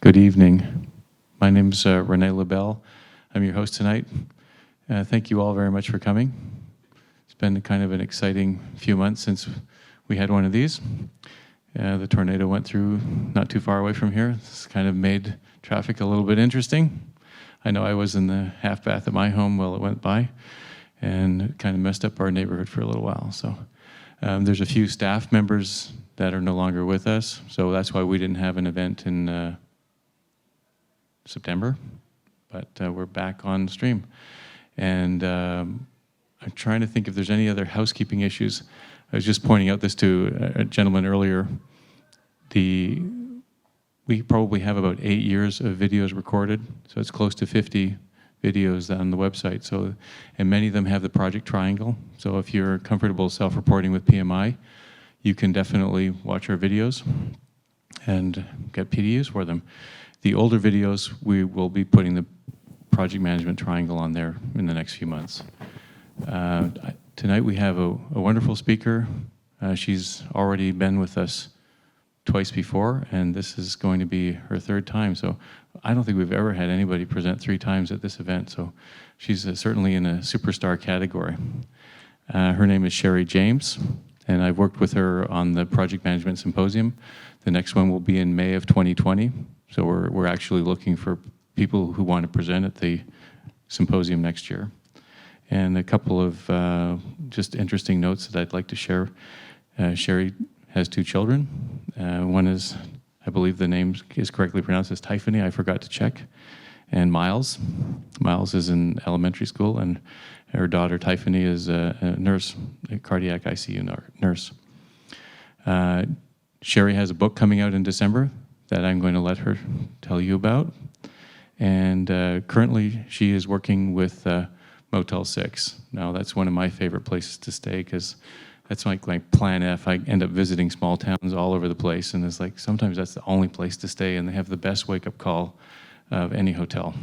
Good evening. My name is Renee LaBelle. I'm your host tonight. Thank you all very much for coming. It's been kind of an exciting few months since we had one of these. The tornado went through not too far away from here. It's kind of made traffic a little bit interesting. I know I was in the half bath at my home while it went by, and it kind of messed up our neighborhood for a little while. So there's a few staff members that are no longer with us, so that's why we didn't have an event in September, but we're back on stream. And I'm trying to think if there's any other housekeeping issues. I was just pointing out this to a gentleman earlier. We probably have about 8 years of videos recorded, so it's close to 50 videos on the website. So, and many of them have the project triangle. So if you're comfortable self-reporting with PMI, you can definitely watch our videos and get PDUs for them. The older videos, we will be putting the project management triangle on there in the next few months. Tonight we have a wonderful speaker. She's already been with us twice before, and this is going to be her third time. So I don't think we've ever had anybody present 3 times at this event. So she's certainly in a superstar category. Her name is Sherry James, and I've worked with her on the Project Management Symposium. The next one will be in May of 2020. So we're actually looking for people who want to present at the symposium next year. And a couple of just interesting notes that I'd like to share. Sherry has 2 children. One is, I believe the name is correctly pronounced as Tiffany, I forgot to check, and Miles. Miles is in elementary school, and her daughter Tiffany is a nurse, a cardiac ICU nurse. Sherry has a book coming out in December that I'm going to let her tell you about. And currently she is working with Motel 6. Now that's one of my favorite places to stay because that's like plan F. I end up visiting small towns all over the place, and it's like sometimes that's the only place to stay, and they have the best wake-up call of any hotel.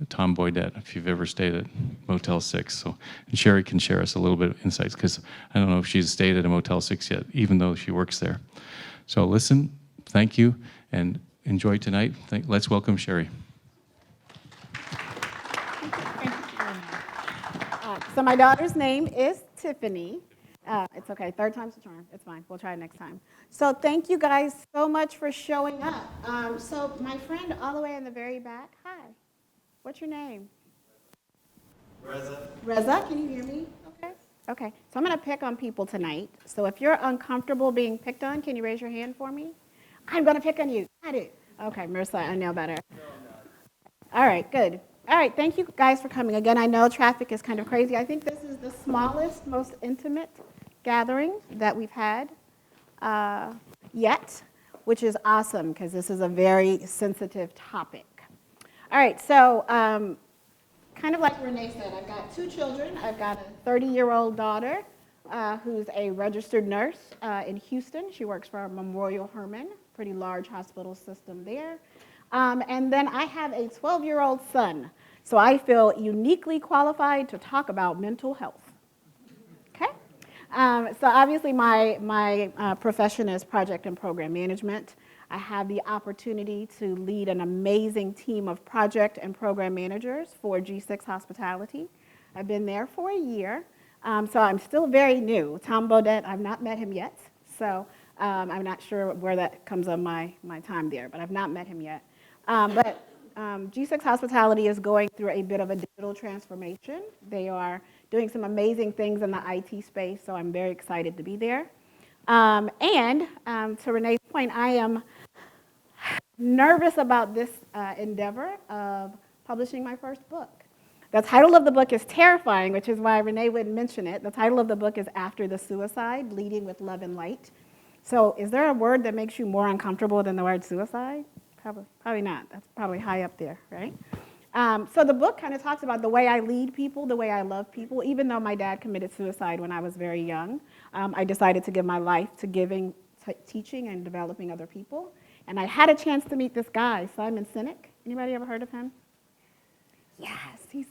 Tom Boydette, if you've ever stayed at Motel 6. So, and Sherry can share us a little bit of insights because I don't know if she's stayed at a Motel 6 yet, even though she works there. So listen, thank you, and enjoy tonight. Let's welcome Sherry. So my daughter's name is Tiffany. It's okay, 3rd time's the charm. It's fine, we'll try it next time. So thank you guys so much for showing up. So my friend all the way in the very back, hi, what's your name? Reza. Reza, can you hear me? Okay, so I'm gonna pick on people tonight. So if you're uncomfortable being picked on, can you raise your hand for me? I'm gonna pick on you, got it. Okay, Marissa, I know better. All right, good. All right, thank you guys for coming. Again, I know traffic is kind of crazy. I think this is the smallest, most intimate gathering that we've had yet, which is awesome because this is a very sensitive topic. All right, so kind of like Renee said, I've got 2 children. I've got a 30-year-old daughter who's a registered nurse in Houston. She works for Memorial Hermann, pretty large hospital system there. And then I have a 12-year-old son. So I feel uniquely qualified to talk about mental health. Okay? So obviously my profession is project and program management. I have the opportunity to lead an amazing team of project and program managers for G6 Hospitality. I've been there for a year, so I'm still very new. Tom Boydette, I've not met him yet, so I'm not sure where that comes on my time there, but I've not met him yet. But G6 Hospitality is going through a bit of a digital transformation. They are doing some amazing things in the IT space, so I'm very excited to be there. And to Renee's point, I am nervous about this endeavor of publishing my first book. The title of the book is terrifying, which is why Renee wouldn't mention it. The title of the book is After the Suicide, Leading with Love and Light. So is there a word that makes you more uncomfortable than the word suicide? Probably not. That's probably high up there, right? So the book kind of talks about the way I lead people, the way I love people. Even though my dad committed suicide when I was very young, I decided to give my life to giving, teaching, and developing other people. And I had a chance to meet this guy, Simon Sinek. Anybody ever heard of him? Yes, he's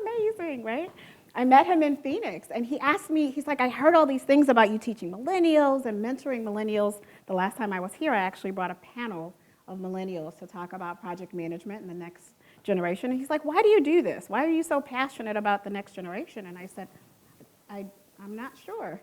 amazing, right? I met him in Phoenix, and he asked me, he's like, I heard all these things about you teaching millennials and mentoring millennials. The last time I was here, I actually brought a panel of millennials to talk about project management and the next generation. And he's like, why do you do this? Why are you so passionate about the next generation? And I said, I'm not sure.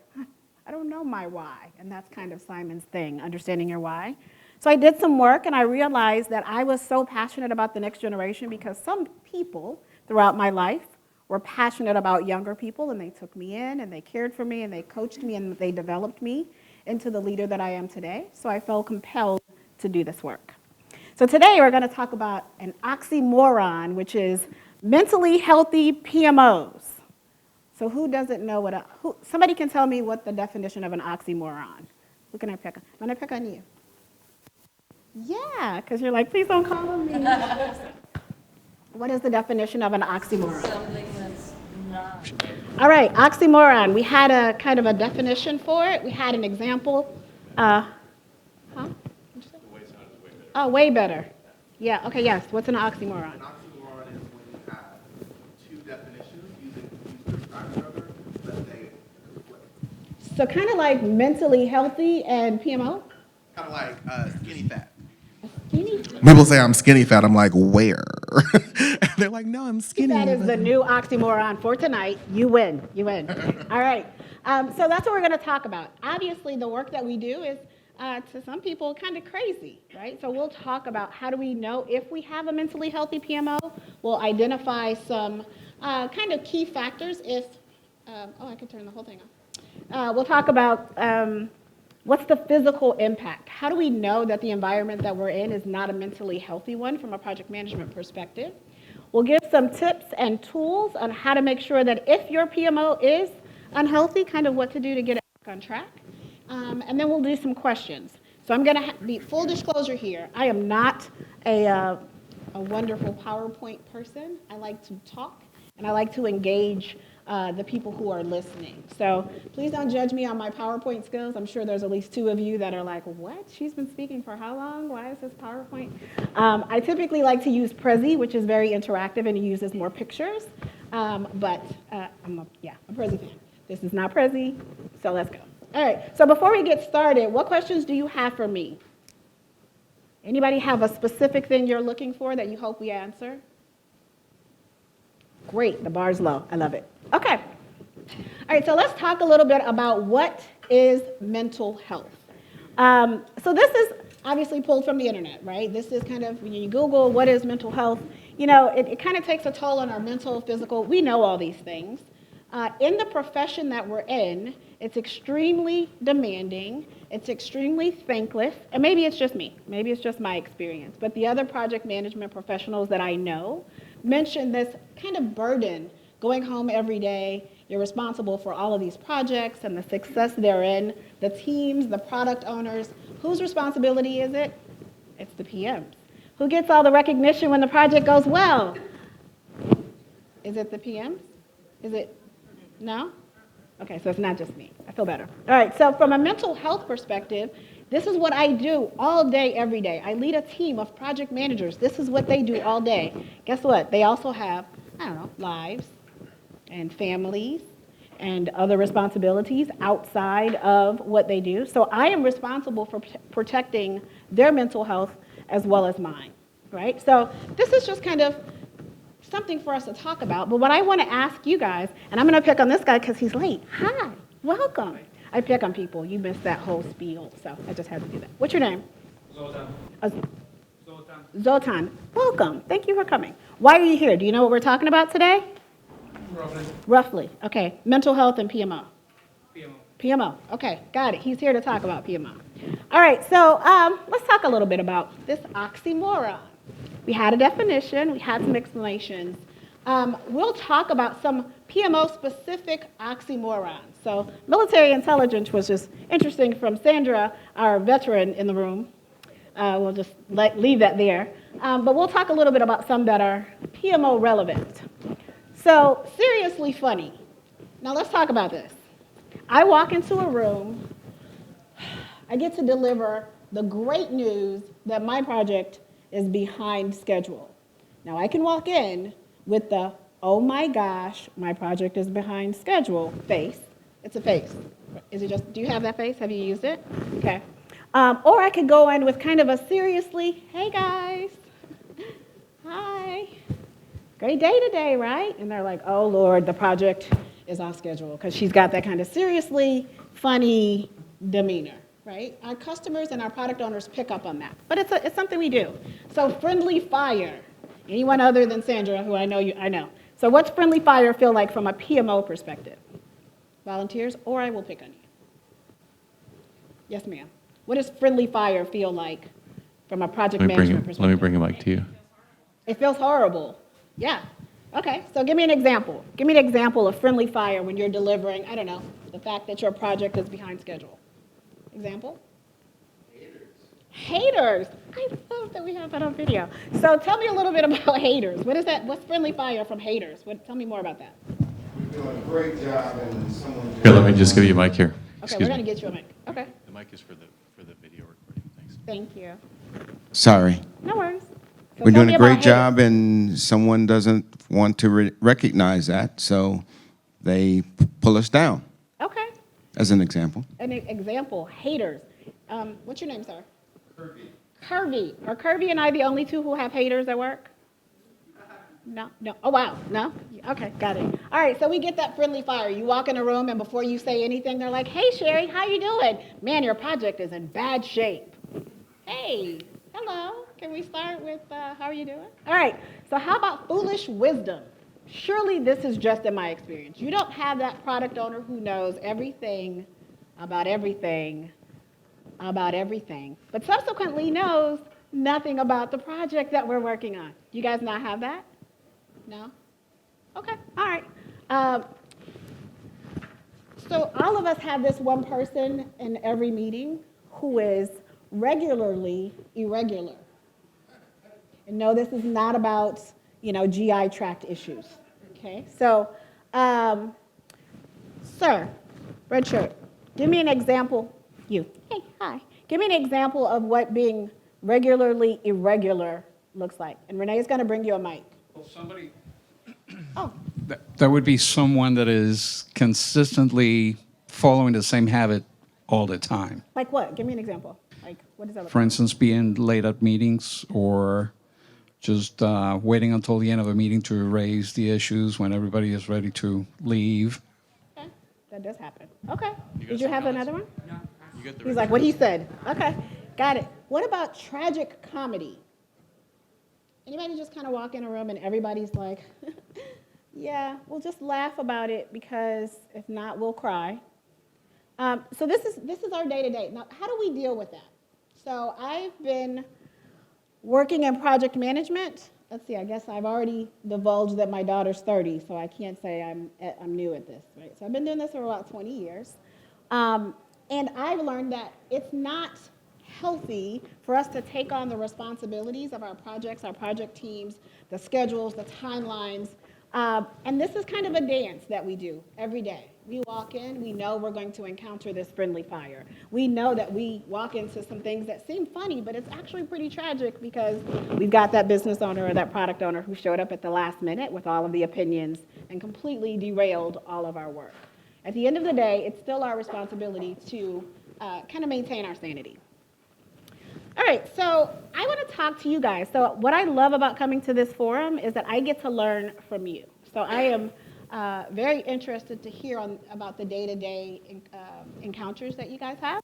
I don't know my why. And that's kind of Simon's thing, understanding your why. So I did some work and I realized that I was so passionate about the next generation because some people throughout my life were passionate about younger people, and they took me in and they cared for me and they coached me and they developed me into the leader that I am today. So I felt compelled to do this work. So today we're going to talk about an oxymoron, which is mentally healthy PMOs. So who doesn't know what somebody can tell me what the definition of an oxymoron? Who can I pick on? I'm going to pick on you. Yeah, because you're like, please don't call on me. What is the definition of an oxymoron? Something that's not. All right, oxymoron. We had a kind of a definition for it. We had an example. Huh? Oh, way better. Yeah, okay, yes. What's an oxymoron? An oxymoron is when you have two definitions used to describe each other, but they conflict. So kind of like mentally healthy and PMO? Kind of like skinny fat. Skinny People say I'm skinny fat. I'm like, where? And they're like, no, I'm skinny. That is the new oxymoron for tonight. You win. You win. All right. So that's what we're going to talk about. Obviously, the work that we do is, to some people, kind of crazy, right? So we'll talk about how do we know if we have a mentally healthy PMO. We'll identify some kind of key factors if, I could turn the whole thing on. We'll talk about what's the physical impact? How do we know that the environment that we're in is not a mentally healthy one from a project management perspective? We'll give some tips and tools on how to make sure that if your PMO is unhealthy, kind of what to do to get it back on track. And then we'll do some questions. So I'm going to be full disclosure here. I am not a wonderful PowerPoint person. I like to talk, and I like to engage the people who are listening. So please don't judge me on my PowerPoint skills. I'm sure there's at least 2 of you that are like, what? She's been speaking for how long? Why is this PowerPoint? I typically like to use Prezi, which is very interactive and it uses more pictures. But I'm a Prezi fan. This is not Prezi, so let's go. All right, so before we get started, what questions do you have for me? Anybody have a specific thing you're looking for that you hope we answer? Great, the bar's low. I love it. Okay. All right, so let's talk a little bit about what is mental health. So this is obviously pulled from the internet, right? This is kind of, when you Google what is mental health, you know, it kind of takes a toll on our mental, physical. We know all these things. In the profession that we're in, it's extremely demanding. It's extremely thankless. And maybe it's just me. Maybe it's just my experience. But the other project management professionals that I know mention this kind of burden going home every day. You're responsible for all of these projects and the success therein, the teams, the product owners. Whose responsibility is it? It's the PMs. Who gets all the recognition when the project goes well? Is it the PMs? Is it? No? Okay, so it's not just me. I feel better. All right, so from a mental health perspective, this is what I do all day, every day. I lead a team of project managers. This is what they do all day. Guess what? They also have, lives and families and other responsibilities outside of what they do. So I am responsible for protecting their mental health as well as mine, right? So this is just kind of something for us to talk about. But what I want to ask you guys, and I'm going to pick on this guy because he's late. Hi, welcome. I pick on people. You missed that whole spiel, so I just had to do that. What's your name? Zoltan. Zoltan. Zoltan. Welcome. Thank you for coming. Why are you here? Do you know what we're talking about today? Roughly. Roughly. Okay. Mental health and PMO. PMO. PMO. Okay. Got it. He's here to talk about PMO. All right. So let's talk a little bit about this oxymoron. We had a definition. We had some explanations. We'll talk about some PMO-specific oxymorons. So military intelligence was just interesting from Sandra, our veteran in the room. We'll just leave that there. But we'll talk a little bit about some that are PMO relevant. So seriously funny. Now let's talk about this. I walk into a room. I get to deliver the great news that my project is behind schedule. Now I can walk in with the, oh my gosh, my project is behind schedule face. It's a face. Is it just, do you have that face? Have you used it? Okay. Or I could go in with kind of a seriously, hey guys, hi, great day today, right? And they're like, oh Lord, the project is off schedule, because she's got that kind of seriously funny demeanor, right? Our customers and our product owners pick up on that, but it's something we do. So friendly fire, anyone other than Sandra, who I know. So what's friendly fire feel like from a PMO perspective? Volunteers, or I will pick on you. Yes, ma'am. What does friendly fire feel like from a project management perspective? Let me bring a mic to you. It feels horrible. Yeah. Okay, so give me an example. Give me an example of friendly fire when you're delivering, I don't know, the fact that your project is behind schedule. Example? Haters. I love that we have that on video. So tell me a little bit about haters. What is that? What's friendly fire from haters? Tell me more about that. You're doing a great job, and someone. Here, let me just give you a mic here. Okay, Excuse we're me. going to get you a mic. Okay, The mic is for the video recording. Thanks. thank you. Sorry. No worries. So We're tell doing me a about great haters. job, and someone doesn't want to recognize that, so they pull us down, Okay, as an example. an example, haters. What's your name, sir? Curvy. Are Curvy and I the only two who have haters at work? No. Oh, wow. No? Okay, got it. All right, so we get that friendly fire. You walk in a room, and before you say anything, they're like, hey, Sherry, how you doing? Man, your project is in bad shape. Hey, hello. Can we start with how are you doing? All right, so how about foolish wisdom? Surely this is just in my experience. You don't have that product owner who knows everything, but subsequently knows nothing about the project that we're working on. You guys not have that? No? Okay, all right. So all of us have this one person in every meeting who is regularly irregular. And no, this is not about, GI tract issues, okay? So, sir, red shirt, give me an example. You, hey, hi. Give me an example of what being regularly irregular looks like. And Renee is going to bring you a mic. Well, somebody, Oh, that would be someone that is consistently following the same habit all the time. like what? Give me an example. Like, what does that look For like? instance, being late at meetings or just waiting until the end of a meeting to raise the issues when everybody is ready to leave. Okay, that does happen. Okay. Did you have another one? You got the He's like, what he said. Okay, got it. What about tragic comedy? Anybody just kind of walk in a room and everybody's like, yeah, we'll just laugh about it because if not, we'll cry. So this is our day-to-day. Now, how do we deal with that? So I've been working in project management. Let's see, I guess I've already divulged that my daughter's 30, so I can't say I'm new at this, right? So I've been doing this for about 20 years. And I've learned that it's not healthy for us to take on the responsibilities of our projects, our project teams, the schedules, the timelines. And this is kind of a dance that we do every day. We walk in, we know we're going to encounter this friendly fire. We know that we walk into some things that seem funny, but it's actually pretty tragic because we've got that business owner or that product owner who showed up at the last minute with all of the opinions and completely derailed all of our work. At the end of the day, it's still our responsibility to kind of maintain our sanity. All right, so I want to talk to you guys. So what I love about coming to this forum is that I get to learn from you. So I am very interested to hear about the day-to-day encounters that you guys have.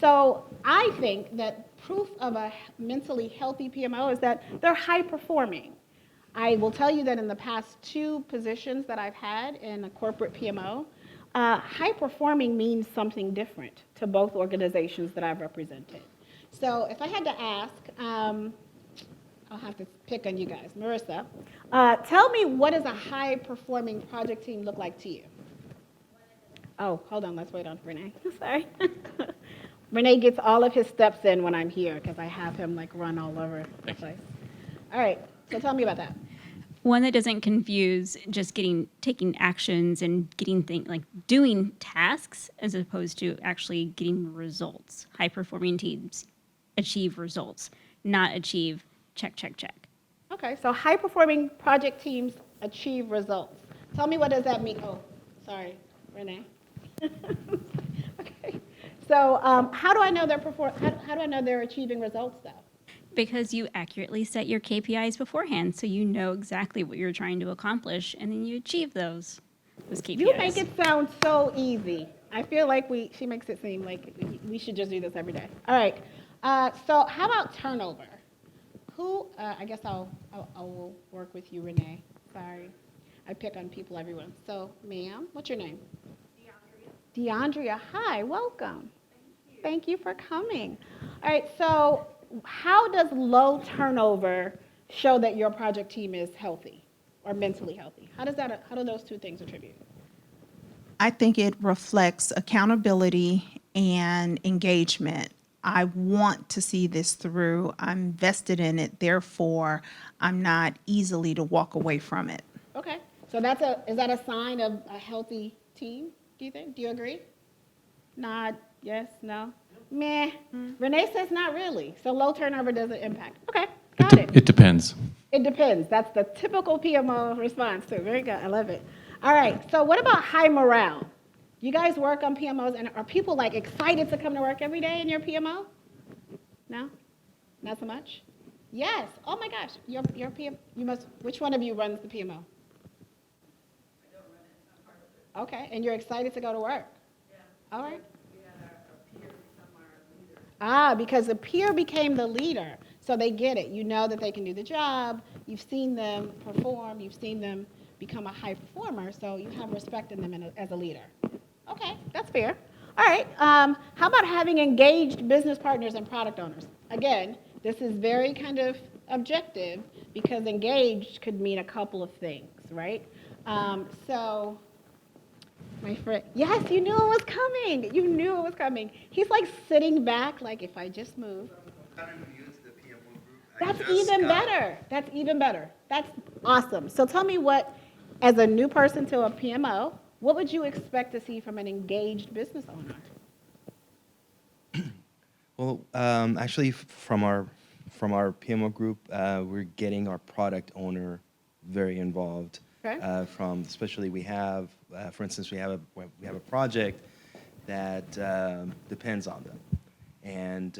So I think that proof of a mentally healthy PMO is that they're high-performing. I will tell you that in the past 2 positions that I've had in a corporate PMO, high-performing means something different to both organizations that I've represented. So if I had to ask, I'll have to pick on you guys. Marissa, tell me, what does a high-performing project team look like to you? Oh, hold on, let's wait on Renee. Sorry. Renee gets all of his steps in when I'm here because I have him like run all over the place. All right, so tell me about that. One that doesn't confuse just taking actions and doing tasks as opposed to actually getting results. High performing teams achieve results, not achieve check, check, check. Okay, so high-performing project teams achieve results. Tell me, what does that mean? Oh, sorry, Renee. Okay, So how do I know how do I know they're achieving results though? Because you accurately set your KPIs beforehand, so you know exactly what you're trying to accomplish, and then you achieve those KPIs. You make it sound so easy. I feel like she makes it seem like we should just do this every day. All right. So how about turnover? I guess I'll work with you, Renee. Sorry. I pick on people, everyone. So, ma'am, what's your name? DeAndrea. Hi, welcome. Thank you for coming. All right, so how does low turnover show that your project team is healthy or mentally healthy? How do those two things attribute? I think it reflects accountability and engagement. I want to see this through. I'm vested in it, therefore, I'm not easily to walk away from it. Okay, so is that a sign of a healthy team, do you think? Do you agree? Nod, yes, no? Meh. Renee says not really, so low turnover doesn't impact. Okay, got it. It depends. It depends. That's the typical PMO response too. Very good. I love it. All right. So what about high morale? You guys work on PMOs, and are people like excited to come to work every day in your PMO? No? Not so much? Yes. Oh my gosh. Your PM, which one of you runs the PMO? I don't run it. I'm part of it. Okay. And you're excited to go to work? Yeah. All right. We had a peer become our leader. Because the peer became the leader. So they get it. You know that they can do the job. You've seen them perform. You've seen them become a high performer. So you have respect in them as a leader. Okay, that's fair. All right. How about having engaged business partners and product owners? Again, this is very kind of objective because engaged could mean a couple of things, right? So my friend, yes, you knew it was coming. You knew it was coming. He's like sitting back, like if I just move. That's even better. That's even better. That's awesome. So tell me as a new person to a PMO, what would you expect to see from an engaged business owner? Well, actually, from our PMO group, we're getting our product owner very involved. Okay. Especially we have, for instance, we have a project that depends on them, and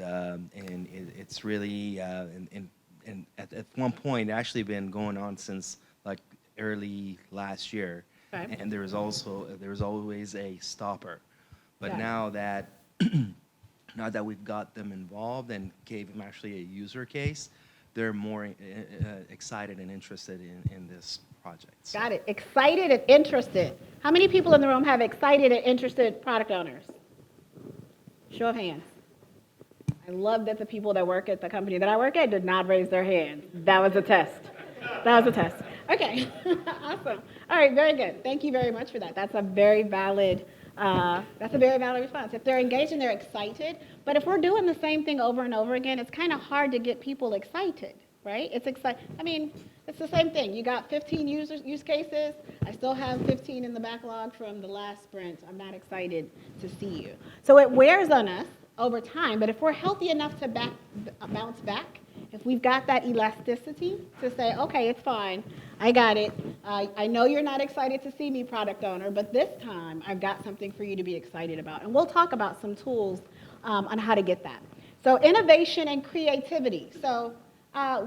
it's really and at one point actually been going on since like early last year. Okay. And there was always a stopper, but Yeah. now that we've got them involved and gave them actually a user case, they're more excited and interested in this project. So. Got it. Excited and interested. How many people in the room have excited and interested product owners? Show of hands. I love that the people that work at the company that I work at did not raise their hands. That was a test. That was a test. Okay. Awesome. All right. Very good. Thank you very much for that. That's a very valid response. If they're engaged and they're excited, but if we're doing the same thing over and over again, it's kind of hard to get people excited, right? It's the same thing. You got 15 use cases. I still have 15 in the backlog from the last sprint. I'm not excited to see you. So it wears on us over time, but if we're healthy enough to bounce back, if we've got that elasticity to say, okay, it's fine, I got it. I know you're not excited to see me, product owner, but this time I've got something for you to be excited about. And we'll talk about some tools on how to get that. So innovation and creativity. So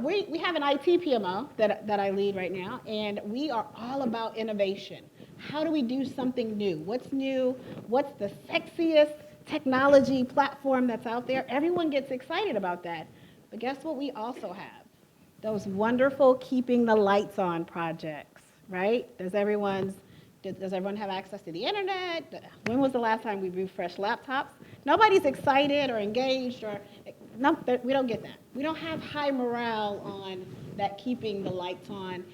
we have an IT PMO that I lead right now, and we are all about innovation. How do we do something new? What's new? What's the sexiest technology platform that's out there? Everyone gets excited about that. But guess what we also have? Those wonderful keeping the lights on projects, right? Does everyone have access to the internet? When was the last time we refreshed laptops? Nobody's excited or engaged we don't get that. We don't have high morale on that keeping the lights on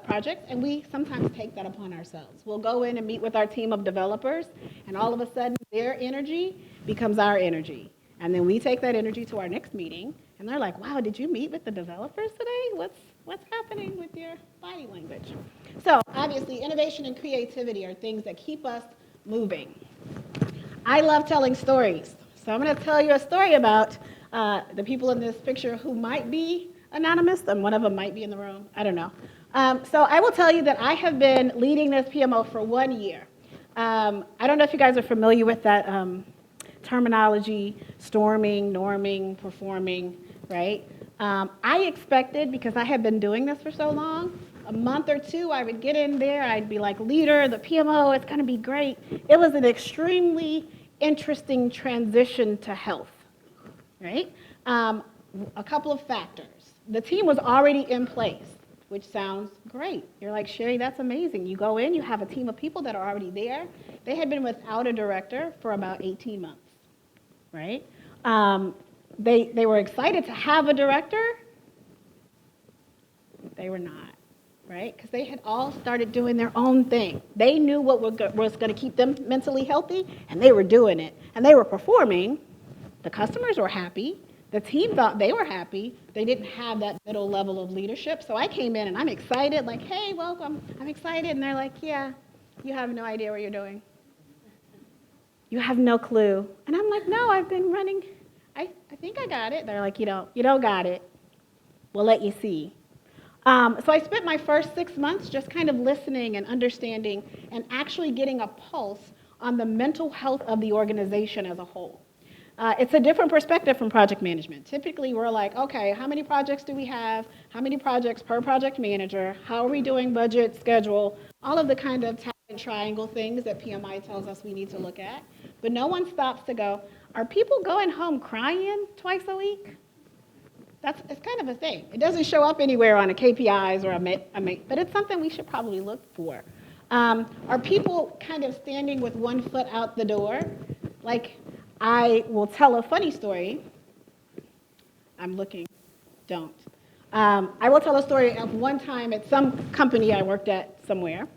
projects, and we sometimes take that upon ourselves. We'll go in and meet with our team of developers, and all of a sudden their energy becomes our energy. And then we take that energy to our next meeting, and they're like, wow, did you meet with the developers today? What's happening with your body language? So obviously, innovation and creativity are things that keep us moving. I love telling stories. So I'm going to tell you a story about the people in this picture who might be anonymous, and one of them might be in the room. I don't know. So I will tell you that I have been leading this PMO for 1 year. I don't know if you guys are familiar with that terminology, storming, norming, performing, right? I expected, because I had been doing this for so long, a month or two, I would get in there, I'd be like, leader, the PMO, it's gonna be great. It was an extremely interesting transition to health, right? A couple of factors. The team was already in place, which sounds great. You're like, Sherry, that's amazing. You go in, you have a team of people that are already there. They had been without a director for about 18 months, right? They were excited to have a director. They were not, right? Because they had all started doing their own thing. They knew what was going to keep them mentally healthy, and they were doing it. And they were performing. The customers were happy. The team thought they were happy. They didn't have that middle level of leadership. So I came in and I'm excited, like, hey, welcome. I'm excited. And they're like, yeah, you have no idea what you're doing. You have no clue. And I'm like, no, I've been running. I think I got it. They're like, you don't got it. We'll let you see. So I spent my first 6 months just kind of listening and understanding and actually getting a pulse on the mental health of the organization as a whole. It's a different perspective from project management. Typically, we're like, okay, how many projects do we have? How many projects per project manager? How are we doing budget, schedule? All of the kind of talent triangle things that PMI tells us we need to look at. But no one stops to go, are people going home crying twice a week? It's kind of a thing. It doesn't show up anywhere on a KPIs or but it's something we should probably look for. Are people kind of standing with one foot out the door? Like, I will tell a funny story. I'm looking, don't. I will tell a story of one time at some company I worked at somewhere.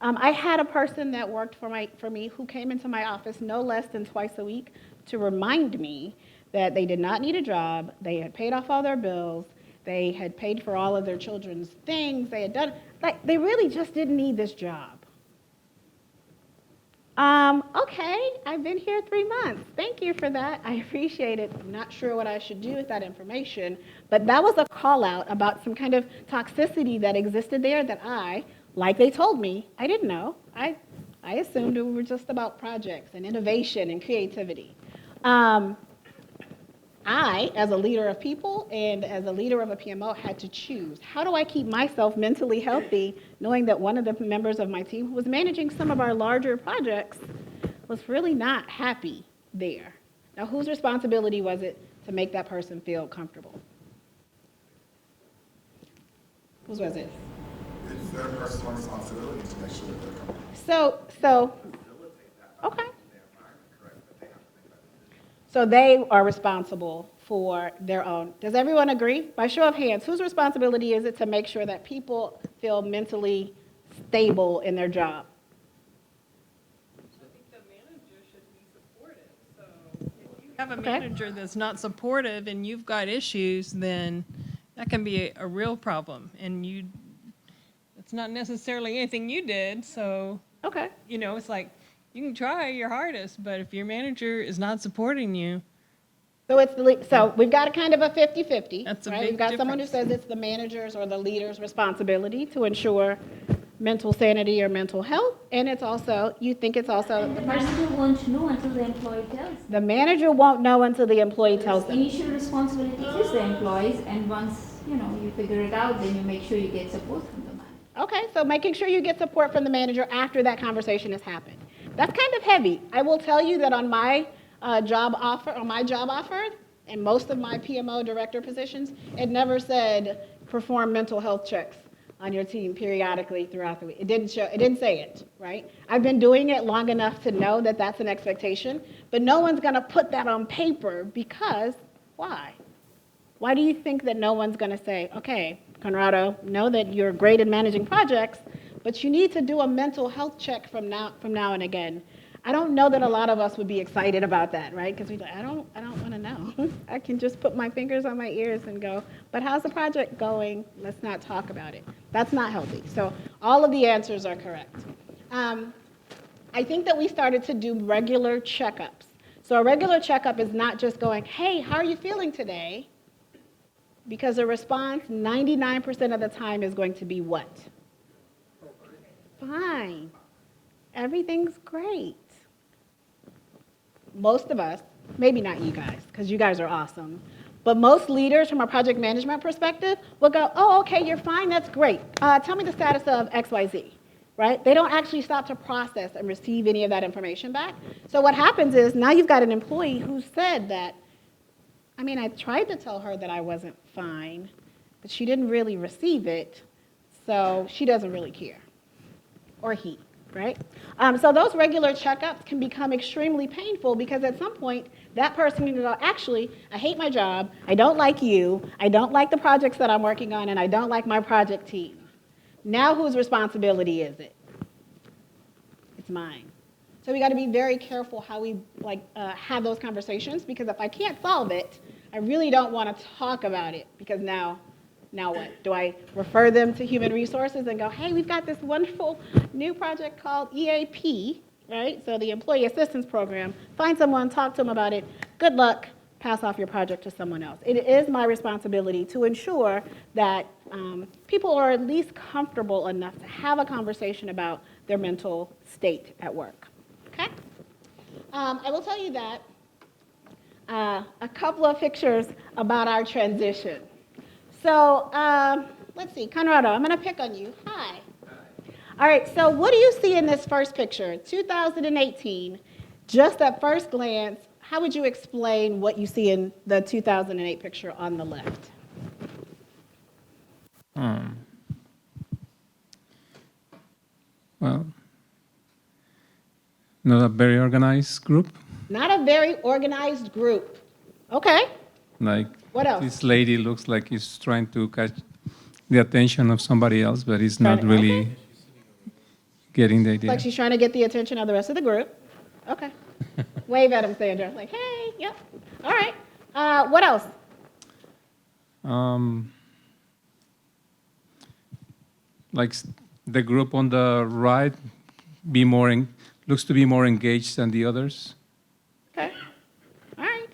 I had a person that worked for me who came into my office no less than twice a week to remind me that they did not need a job, they had paid off all their bills, they had paid for all of their children's things, they had done, like, they really just didn't need this job. Okay, I've been here 3 months. Thank you for that. I appreciate it. I'm not sure what I should do with that information, but that was a call out about some kind of toxicity that existed there that like they told me, I didn't know. I assumed it were just about projects and innovation and creativity. I, as a leader of people and as a leader of a PMO, had to choose. How do I keep myself mentally healthy, knowing that one of the members of my team who was managing some of our larger projects was really not happy there? Now, whose responsibility was it to make that person feel comfortable? Whose was it? It's their personal responsibility to make sure that they're comfortable. Okay. So they are responsible for their own. Does everyone agree? By show of hands, whose responsibility is it to make sure that people feel mentally stable in their job? I think the manager should be supportive. So if you have a manager that's not supportive and you've got issues, then that can be a real problem. And it's not necessarily anything you did. So, Okay. It's like, you can try your hardest, but if your manager is not supporting you. So we've got a kind of a 50-50, That's a right? big We've got someone who difference. says it's the manager's or the leader's responsibility to ensure mental sanity or mental health, and you think it's also And the manager won't know until the employee tells them. the manager won't know until the employee tells them. Initial responsibility is the employees, and once you figure it out, then you make sure you get support from the manager. Okay, so making sure you get support from the manager after that conversation has happened. That's kind of heavy. I will tell you that on my job offer, and most of my PMO director positions, it never said perform mental health checks on your team periodically throughout the week. It didn't say it, right? I've been doing it long enough to know that that's an expectation, but no one's gonna put that on paper because why? Why do you think that no one's gonna say, okay, Conrado, know that you're great at managing projects, but you need to do a mental health check from now and again. I don't know that a lot of us would be excited about that, right? Because I don't want to know. I can just put my fingers on my ears and go, but how's the project going? Let's not talk about it. That's not healthy. So all of the answers are correct. I think that we started to do regular checkups. So a regular checkup is not just going, hey, how are you feeling today? Because the response 99% of the time is going to be what? Fine. Everything's great. Most of us, maybe not you guys, because you guys are awesome, but most leaders from a project management perspective will go, oh, okay, you're fine, that's great. Tell me the status of XYZ, right? They don't actually stop to process and receive any of that information back. So what happens is now you've got an employee who said that, I mean, I tried to tell her that I wasn't fine, but she didn't really receive it, so she doesn't really care, or he, right? So those regular checkups can become extremely painful because at some point, that person can go, actually, I hate my job, I don't like you, I don't like the projects that I'm working on, and I don't like my project team. Now whose responsibility is it? It's mine. So we got to be very careful how we have those conversations, because if I can't solve it, I really don't want to talk about it, because now what? Do I refer them to human resources and go, hey, we've got this wonderful new project called EAP, right? So the Employee Assistance Program. Find someone, talk to them about it. Good luck. Pass off your project to someone else. It is my responsibility to ensure that people are at least comfortable enough to have a conversation about their mental state at work. Okay? I will tell you that a couple of pictures about our transition. So let's see, Conrado, I'm going to pick on you. Hi. All right, so what do you see in this first picture? 2018, just at first glance, how would you explain what you see in the 2008 picture on the left? Well, not a very organized group. Not a very organized group. Okay. Like What else? this lady looks like he's trying to catch the attention of somebody else, but he's not Trying to- really okay. getting the idea. Like she's trying to get the attention of the rest of the group. Okay. Wave at him, Sandra. Like, hey, yep. All right. What else? Like the group on the right looks to be more engaged than the others. Okay. All right.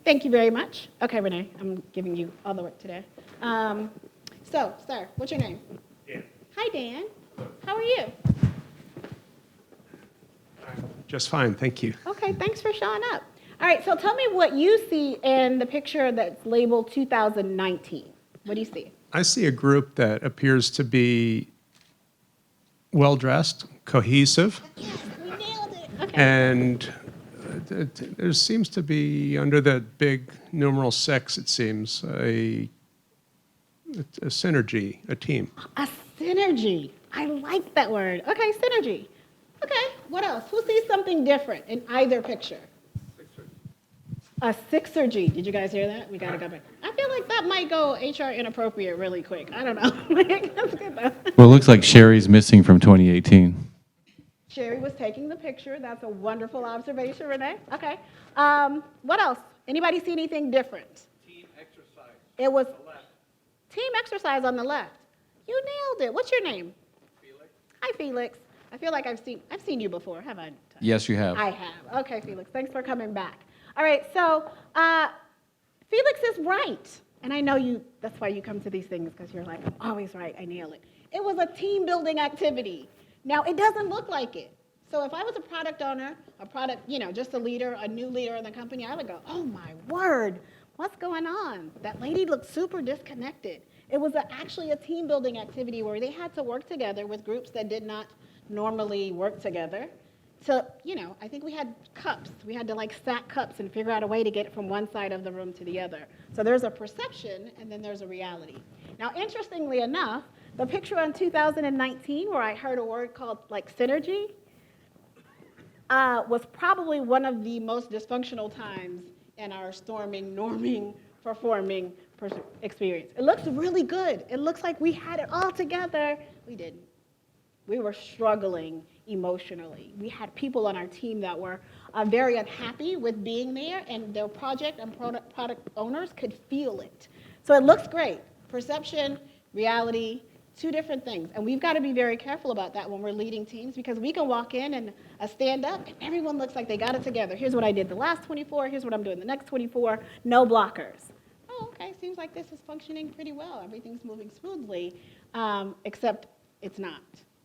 Thank you very much. Okay, Renee, I'm giving you all the work today. So, sir, what's your name? Dan. Hi, Dan. How are you? Just fine, thank you. Okay, thanks for showing up. All right, so tell me what you see in the picture that's labeled 2019. What do you see? I see a group that appears to be well-dressed, cohesive, Yes, we nailed it. Okay. and there seems to be, under the big numeral 6, it seems, a synergy, a team. A synergy. I like that word. Okay, synergy. Okay, what else? Who sees something different in either picture? A sixergy. Did you guys hear that? We got to go back. I feel like that might go HR inappropriate really quick. I don't know. That's good though. Well, it looks like Sherry's missing from 2018. Sherry was taking the picture. That's a wonderful observation, Renee. Okay. What else? Anybody see anything different? Team exercise. It was team exercise on the left. You nailed it. What's your name? Felix. Hi, Felix. I feel like I've seen you before, have I? Yes, you have. I have. Okay, Felix. Thanks for coming back. All right, so Felix is right. And I know you, that's why you come to these things, because you're like, I'm always right, I nail it. It was a team building activity. Now, it doesn't look like it. So if I was a product owner, just a leader, a new leader in the company, I would go, oh my word, what's going on? That lady looks super disconnected. It was actually a team building activity where they had to work together with groups that did not normally work together. So, I think we had cups. We had to stack cups and figure out a way to get it from one side of the room to the other. So there's a perception and then there's a reality. Now, interestingly enough, the picture in 2019 where I heard a word called synergy was probably one of the most dysfunctional times in our storming, norming, performing experience. It looks really good. It looks like we had it all together. We didn't. We were struggling emotionally. We had people on our team that were very unhappy with being there, and their project and product owners could feel it. So it looks great. Perception, reality, two different things. And we've got to be very careful about that when we're leading teams, because we can walk in and stand up, and everyone looks like they got it together. Here's what I did the last 24. Here's what I'm doing the next 24. No blockers. Oh, okay, seems like this is functioning pretty well. Everything's moving smoothly, except it's not.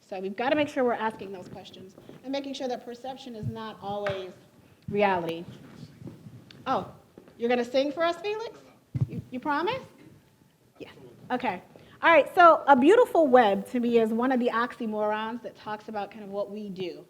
So we've got to make sure we're asking those questions and making sure that perception is not always reality. Oh, you're going to sing for us, Felix? You promise? Yes. Okay. All right. So a beautiful web to me is one of the oxymorons that talks about kind of what we do.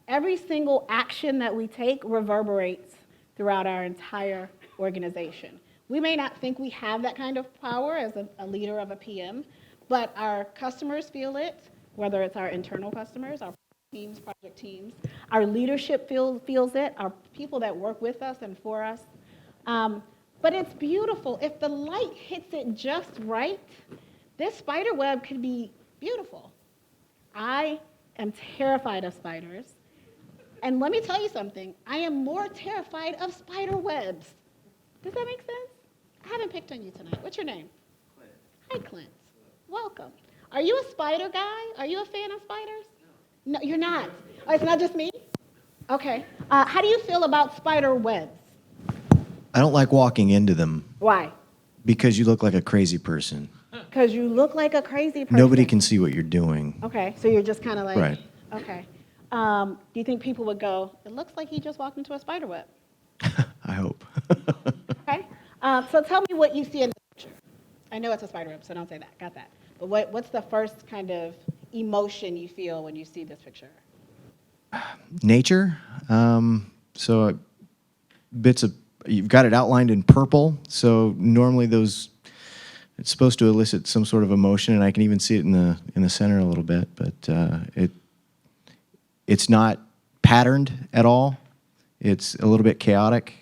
Every single action that we take reverberates throughout our entire organization. We may not think we have that kind of power as a leader of a PM, but our customers feel it, whether it's our internal customers, our teams, project teams. Our leadership feels it, our people that work with us and for us. But it's beautiful. If the light hits it just right, this spider web could be beautiful. I am terrified of spiders. And let me tell you something, I am more terrified of spider webs. Does that make sense? I haven't picked on you tonight. What's your name? Clint. Hi, Clint. Welcome. Are you a spider guy? Are you a fan of spiders? No, you're not. Oh, it's not just me? Okay. How do you feel about spider webs? I don't like walking into them Why? because you look like a crazy person. Because you look like a crazy person. Nobody can see what you're doing. Okay, so you're just kind of like, Right. Okay. Do you think people would go, it looks like he just walked into a spider web? I hope. Okay. So tell me what you see in the picture. I know it's a spider web, so don't say that. Got that. But what's the first kind of emotion you feel when you see this picture? Nature. So bits of, you've got it outlined in purple. So normally those, it's supposed to elicit some sort of emotion, and I can even see it in the center a little bit. But it's not patterned at all. It's a little bit chaotic.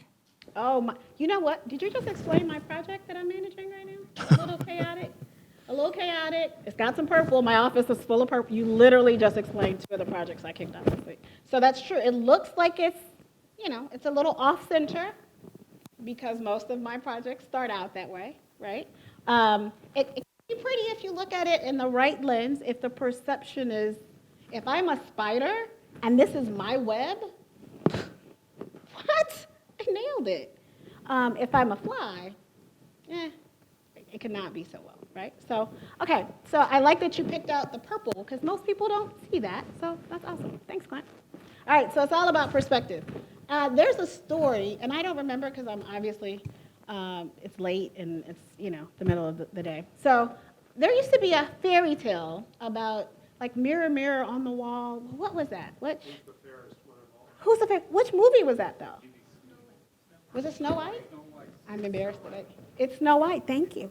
Oh, my, you know what? Did you just explain my project that I'm managing right now? A little chaotic. A little chaotic. It's got some purple. My office is full of purple. You literally just explained 2 of the projects I kicked off this week. So that's true. It looks like it's, it's a little off-center because most of my projects start out that way, right? It can be pretty if you look at it in the right lens, if the perception is, if I'm a spider and this is my web, what? I nailed it. If I'm a fly, it could not be so well, right? So, okay, so I like that you picked out the purple because most people don't see that, so that's awesome. Thanks, Clint. All right, so it's all about perspective. There's a story, and I don't remember because I'm obviously, it's late and it's, the middle of the day. So there used to be a fairy tale about, like, mirror, mirror on the wall. What was that? Who's the fairest? Which movie was that, though? Was it Snow White? I'm embarrassed today. It's Snow White. Thank you.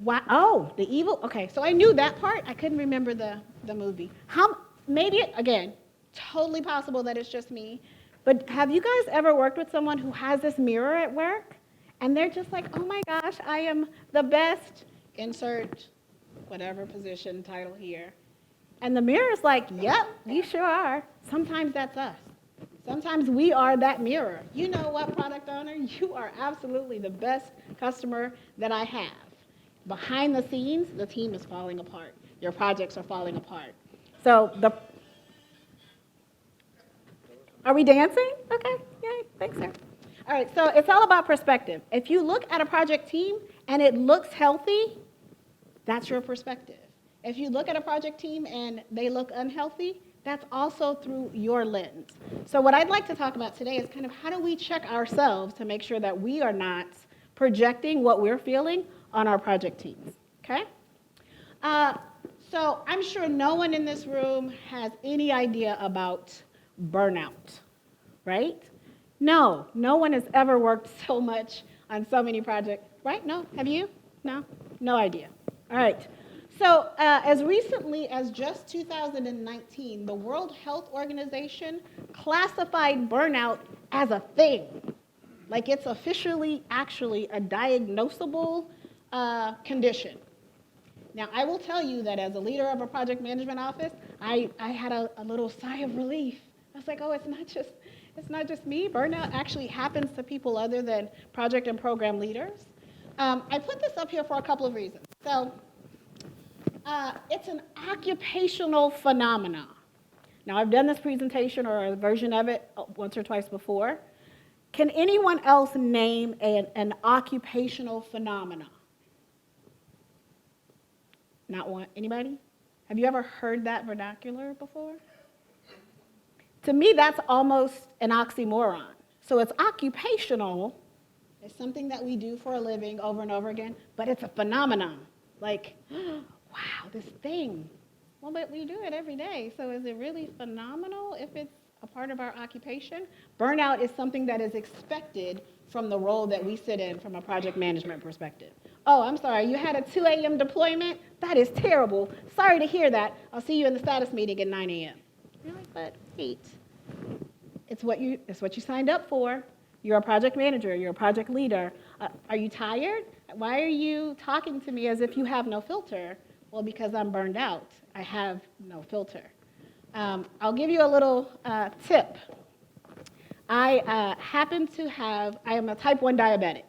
Wow. Oh, the evil. Okay, so I knew that part. I couldn't remember the movie. Maybe, again, totally possible that it's just me, but have you guys ever worked with someone who has this mirror at work, and they're just like, oh my gosh, I am the best, insert whatever position, title here, and the mirror's like, yep, you sure are. Sometimes that's us. Sometimes we are that mirror. You know what, product owner? You are absolutely the best customer that I have. Behind the scenes, the team is falling apart. Your projects are falling apart. So are we dancing? Okay, yay, thanks, sir. All right, so it's all about perspective. If you look at a project team and it looks healthy, that's your perspective. If you look at a project team and they look unhealthy, that's also through your lens. So what I'd like to talk about today is kind of how do we check ourselves to make sure that we are not projecting what we're feeling on our project teams, okay? So I'm sure no one in this room has any idea about burnout, right? No one has ever worked so much on so many projects, right? No, have you? No idea. All right. So as recently as just 2019, the World Health Organization classified burnout as a thing. Like it's officially, actually, a diagnosable condition. Now, I will tell you that as a leader of a project management office, I had a little sigh of relief. I was like, oh, it's not just me. Burnout actually happens to people other than project and program leaders. I put this up here for a couple of reasons. So it's an occupational phenomenon. Now, I've done this presentation or a version of it once or twice before. Can anyone else name an occupational phenomenon? Not one. Anybody? Have you ever heard that vernacular before? To me, that's almost an oxymoron. So it's occupational, it's something that we do for a living over and over again, but it's a phenomenon. Like, wow, this thing. Well, but we do it every day, so is it really phenomenal if it's a part of our occupation? Burnout is something that is expected from the role that we sit in from a project management perspective. Oh, I'm sorry, you had a 2 a.m. deployment? That is terrible. Sorry to hear that. I'll see you in the status meeting at 9 a.m. You're like, but wait, it's what you signed up for. You're a project manager, you're a project leader. Are you tired? Why are you talking to me as if you have no filter? Well, because I'm burned out. I have no filter. I'll give you a little tip. I am a type 1 diabetic,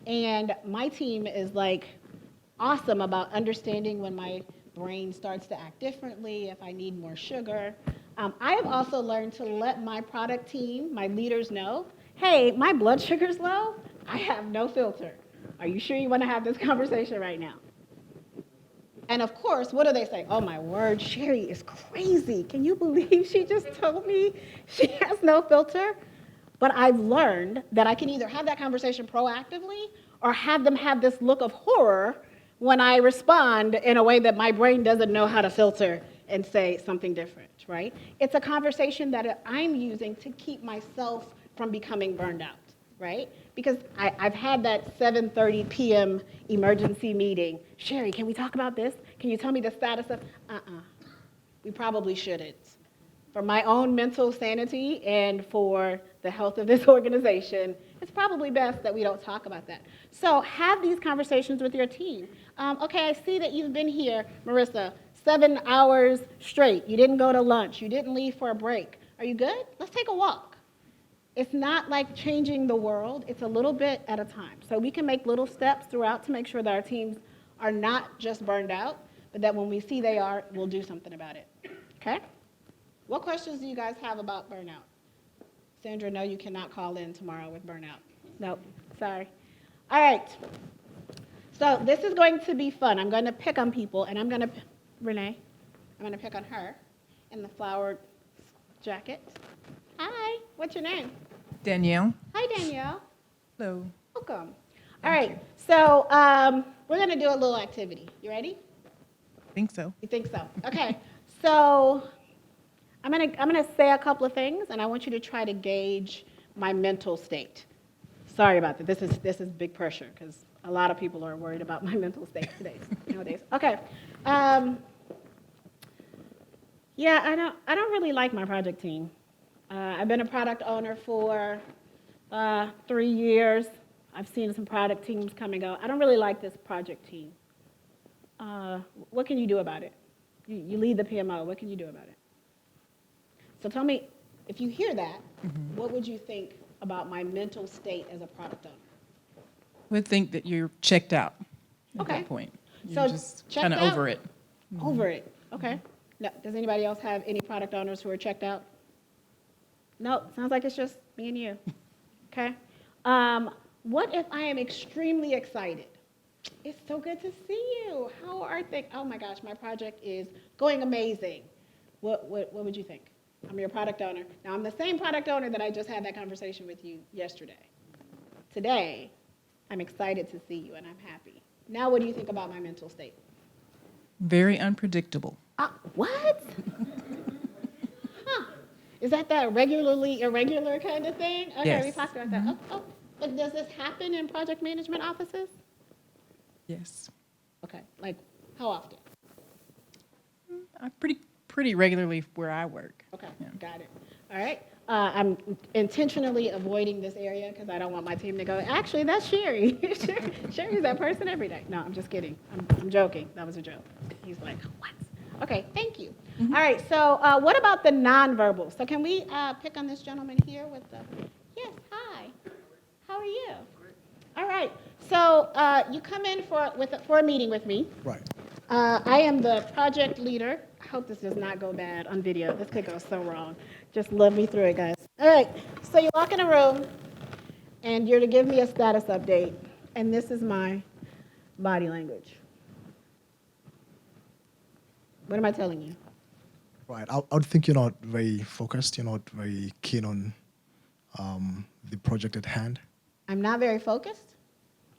and my team is like awesome about understanding when my brain starts to act differently, if I need more sugar. I have also learned to let my product team, my leaders know, hey, my blood sugar's low, I have no filter. Are you sure you want to have this conversation right now? And of course, what do they say? Oh my word, Sherry is crazy. Can you believe she just told me she has no filter? But I've learned that I can either have that conversation proactively or have them have this look of horror when I respond in a way that my brain doesn't know how to filter and say something different, right? It's a conversation that I'm using to keep myself from becoming burned out, right? Because I've had that 7:30 p.m. emergency meeting. Sherry, can we talk about this? Can you tell me the status of, we probably shouldn't. For my own mental sanity and for the health of this organization, it's probably best that we don't talk about that. So have these conversations with your team. Okay, I see that you've been here, Marissa, 7 hours straight. You didn't go to lunch. You didn't leave for a break. Are you good? Let's take a walk. It's not like changing the world. It's a little bit at a time. So we can make little steps throughout to make sure that our teams are not just burned out, but that when we see they are, we'll do something about it. Okay? What questions do you guys have about burnout? Sandra, no, you cannot call in tomorrow with burnout. Nope, sorry. All right. So this is going to be fun. I'm going to pick on people, and Renee, I'm going to pick on her in the flowered jacket. Hi, what's your name? Danielle. Hi, Danielle. Hello. Welcome. All right, so we're going to do a little activity. You ready? I think so. You think so? Okay, so I'm gonna say a couple of things, and I want you to try to gauge my mental state. Sorry about that. This is big pressure because a lot of people are worried about my mental state nowadays. Okay. Yeah, I don't really like my project team. I've been a product owner for 3 years. I've seen some product teams come and go. I don't really like this project team. What can you do about it? You lead the PMO. What can you do about it? So tell me, if you hear that, what would you think about my mental state as a product owner? I would think that you're checked out at Okay. that point. So You're just checked kind of out? over it. Over it. Okay. No, does anybody else have any product owners who are checked out? No, sounds like it's just me and you. Okay. What if I am extremely excited? It's so good to see you. How are things? Oh my gosh, my project is going amazing. What would you think? I'm your product owner. Now, I'm the same product owner that I just had that conversation with you yesterday. Today, I'm excited to see you and I'm happy. Now, what do you think about my mental state? Very unpredictable. What? Huh. Is that regularly irregular kind of thing? Okay, Yes. we talked about that. Oh, but does this happen in project management offices? Yes. Okay, like how often? Pretty regularly where I work. Okay, got it. All right. I'm intentionally avoiding this area because I don't want my team to go, actually, that's Sherry. Sherry's that person every day. No, I'm just kidding. I'm joking. That was a joke. He's like, what? Okay, thank you. All right, so what about the nonverbal? So can we pick on this gentleman here with the, yes, hi. How are you? All right, so you come in for a meeting with me. Right. I am the project leader. I hope this does not go bad on video. This could go so wrong. Just love me through it, guys. All right, so you walk in a room, and you're to give me a status update, and this is my body language. What am I telling you? Right. I would think you're not very focused. You're not very keen on the project at hand. I'm not very focused?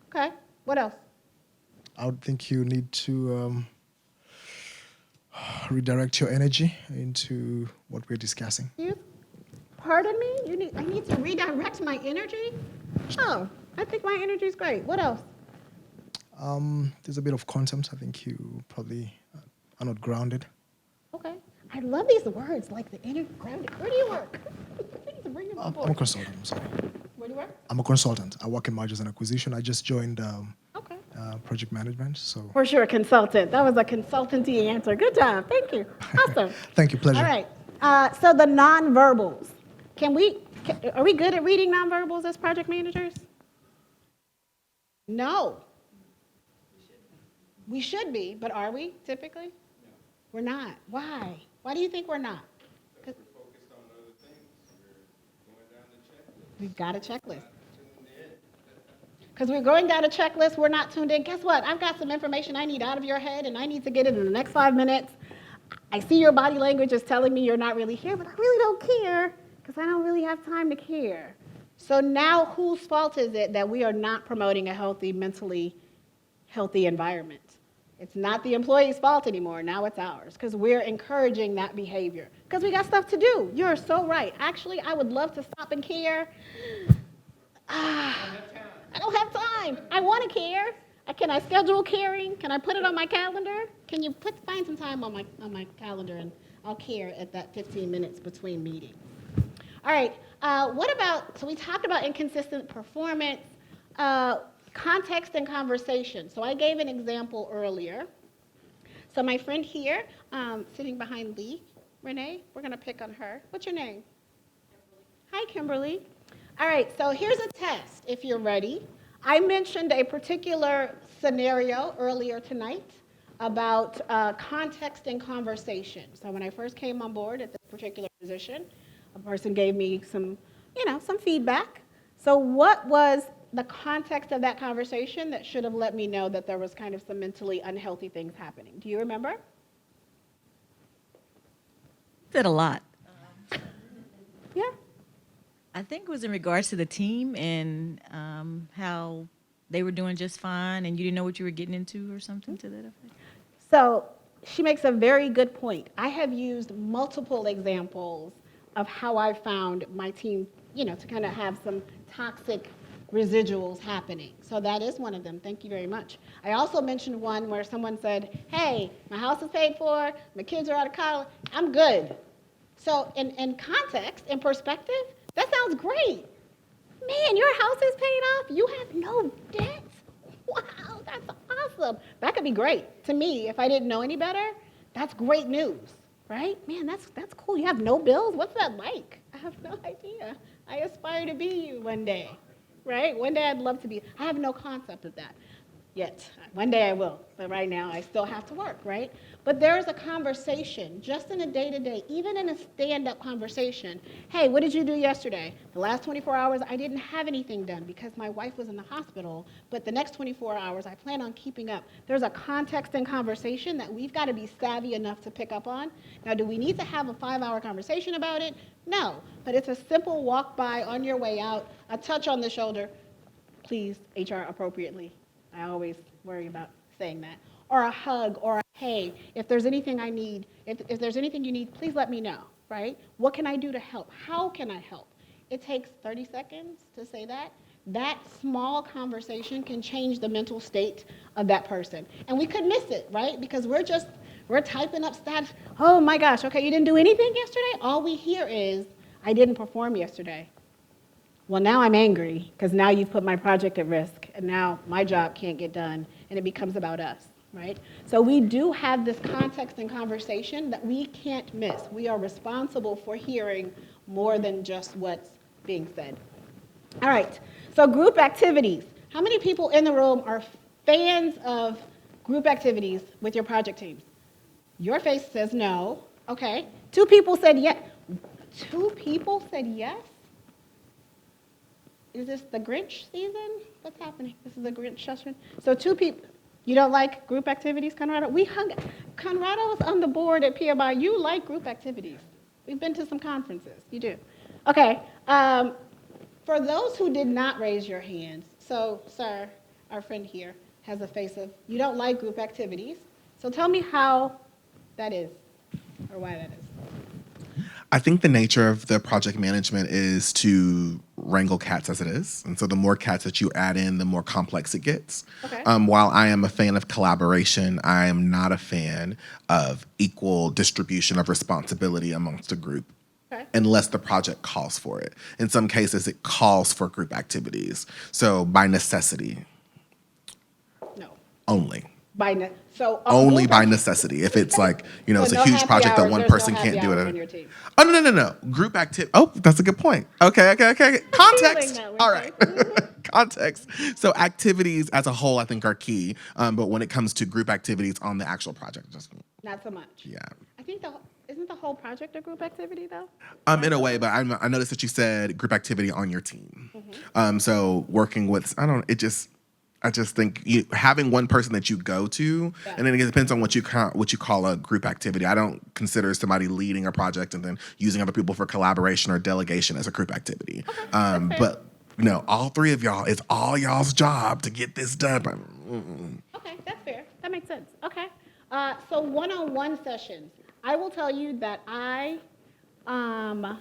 Okay, what else? I would think you need to redirect your energy into what we're discussing. You, pardon me? I need to redirect my energy? Oh, I think my energy is great. What else? There's a bit of contempt. I think you probably are not grounded. Okay. I love these words, like the inner grounded. Where do you work? I need to bring them on board. I'm a consultant. I'm sorry. Where do you work? I'm a consultant. I work in mergers and acquisition. I just joined Okay. project management. So Of course, you're a consultant. That was a consultancy answer. Good job. Thank you. Awesome. thank you. Pleasure. All right. So the nonverbals. Are we good at reading nonverbals as project managers? No. We should be, but are we typically? No. We're not. Why? Why do you think we're not? Because we're focused on other things. We're going down the checklist. We've got a checklist. Because we're going down a checklist, we're not tuned in. Guess what? I've got some information I need out of your head, and I need to get it in the next 5 minutes. I see your body language is telling me you're not really here, but I really don't care because I don't really have time to care. So now whose fault is it that we are not promoting a healthy, mentally healthy environment? It's not the employee's fault anymore. Now it's ours because we're encouraging that behavior because we got stuff to do. You're so right. Actually, I would love to stop and care. I don't have time. I want to care. Can I schedule caring? Can I put it on my calendar? Can you find some time on my calendar and I'll care at that 15 minutes between meetings. All right. So we talked about inconsistent performance, context and conversation. So I gave an example earlier. So my friend here, sitting behind Lee, Renee, we're going to pick on her. What's your name? Kimberly. Hi, Kimberly. All right, so here's a test, if you're ready. I mentioned a particular scenario earlier tonight about context and conversation. So when I first came on board at this particular position, a person gave me some feedback. So what was the context of that conversation that should have let me know that there was kind of some mentally unhealthy things happening? Do you remember? Did a lot. Yeah. I think it was in regards to the team and how they were doing just fine and you didn't know what you were getting into or something to that effect. So she makes a very good point. I have used multiple examples of how I found my team, to kind of have some toxic residuals happening. So that is one of them. Thank you very much. I also mentioned one where someone said, hey, my house is paid for, my kids are out of college, I'm good. So in context, in perspective, that sounds great. Man, your house is paid off. You have no debt. Wow, that's awesome. That could be great. To me, if I didn't know any better, that's great news, right? Man, that's cool. You have no bills? What's that like? I have no idea. I aspire to be you one day, right? One day I'd love to be. I have no concept of that yet. One day I will, but right now I still have to work, right? But there's a conversation, just in a day-to-day, even in a stand-up conversation. Hey, what did you do yesterday? The last 24 hours, I didn't have anything done because my wife was in the hospital, but the next 24 hours, I plan on keeping up. There's a context and conversation that we've got to be savvy enough to pick up on. Now, do we need to have a 5-hour conversation about it? No, but it's a simple walk by on your way out, a touch on the shoulder. Please, HR appropriately. I always worry about saying that. Or a hug, or a hey, if there's anything I need, if there's anything you need, please let me know, right? What can I do to help? How can I help? It takes 30 seconds to say that. That small conversation can change the mental state of that person. And we could miss it, right? Because we're typing up stats. Oh my gosh, okay, you didn't do anything yesterday? All we hear is, I didn't perform yesterday. Well, now I'm angry because now you've put my project at risk and now my job can't get done and it becomes about us, right? So we do have this context and conversation that we can't miss. We are responsible for hearing more than just what's being said. All right, so group activities. How many people in the room are fans of group activities with your project teams? Your face says no. Okay, 2 people said yes. 2 people said yes? Is this the Grinch season? What's happening? This is the Grinch session. So 2 people, you don't like group activities, Conrado? We hung, Conrado's on the board at PMI. You like group activities. We've been to some conferences. You do. Okay. For those who did not raise your hands, so, sir, our friend here has a face of, you don't like group activities. So tell me how that is, or why that is. I think the nature of the project management is to wrangle cats as it is. And so the more cats that you add in, the more complex it gets. Okay. While I am a fan of collaboration, I am not a fan of equal distribution of responsibility amongst a group. Okay. Unless the project calls for it. In some cases, it calls for group activities. So by necessity. No. Only. Only By necessity. If it's like, So it's no a huge happy project that hours, one there's person no happy can't do hours it. on your team. Oh, no. Group activity. Oh, that's a good point. Okay. Context. that way, All right. Context. So activities as a whole, I think, are key. But when it comes to group activities on the actual project, just Not so much. yeah. I think isn't the whole project a group activity, though? In a way, but I noticed that you said group activity on your team. Mm-hmm. So working with, I just think having one person that you go to, Yeah. and then it depends on what you call a group activity. I don't consider somebody leading a project and then using other people for collaboration or delegation as a group activity. But all three of y'all, it's all y'all's job to get this done. Okay, that's fair. That makes sense. Okay. So one-on-one sessions. I will tell you that I am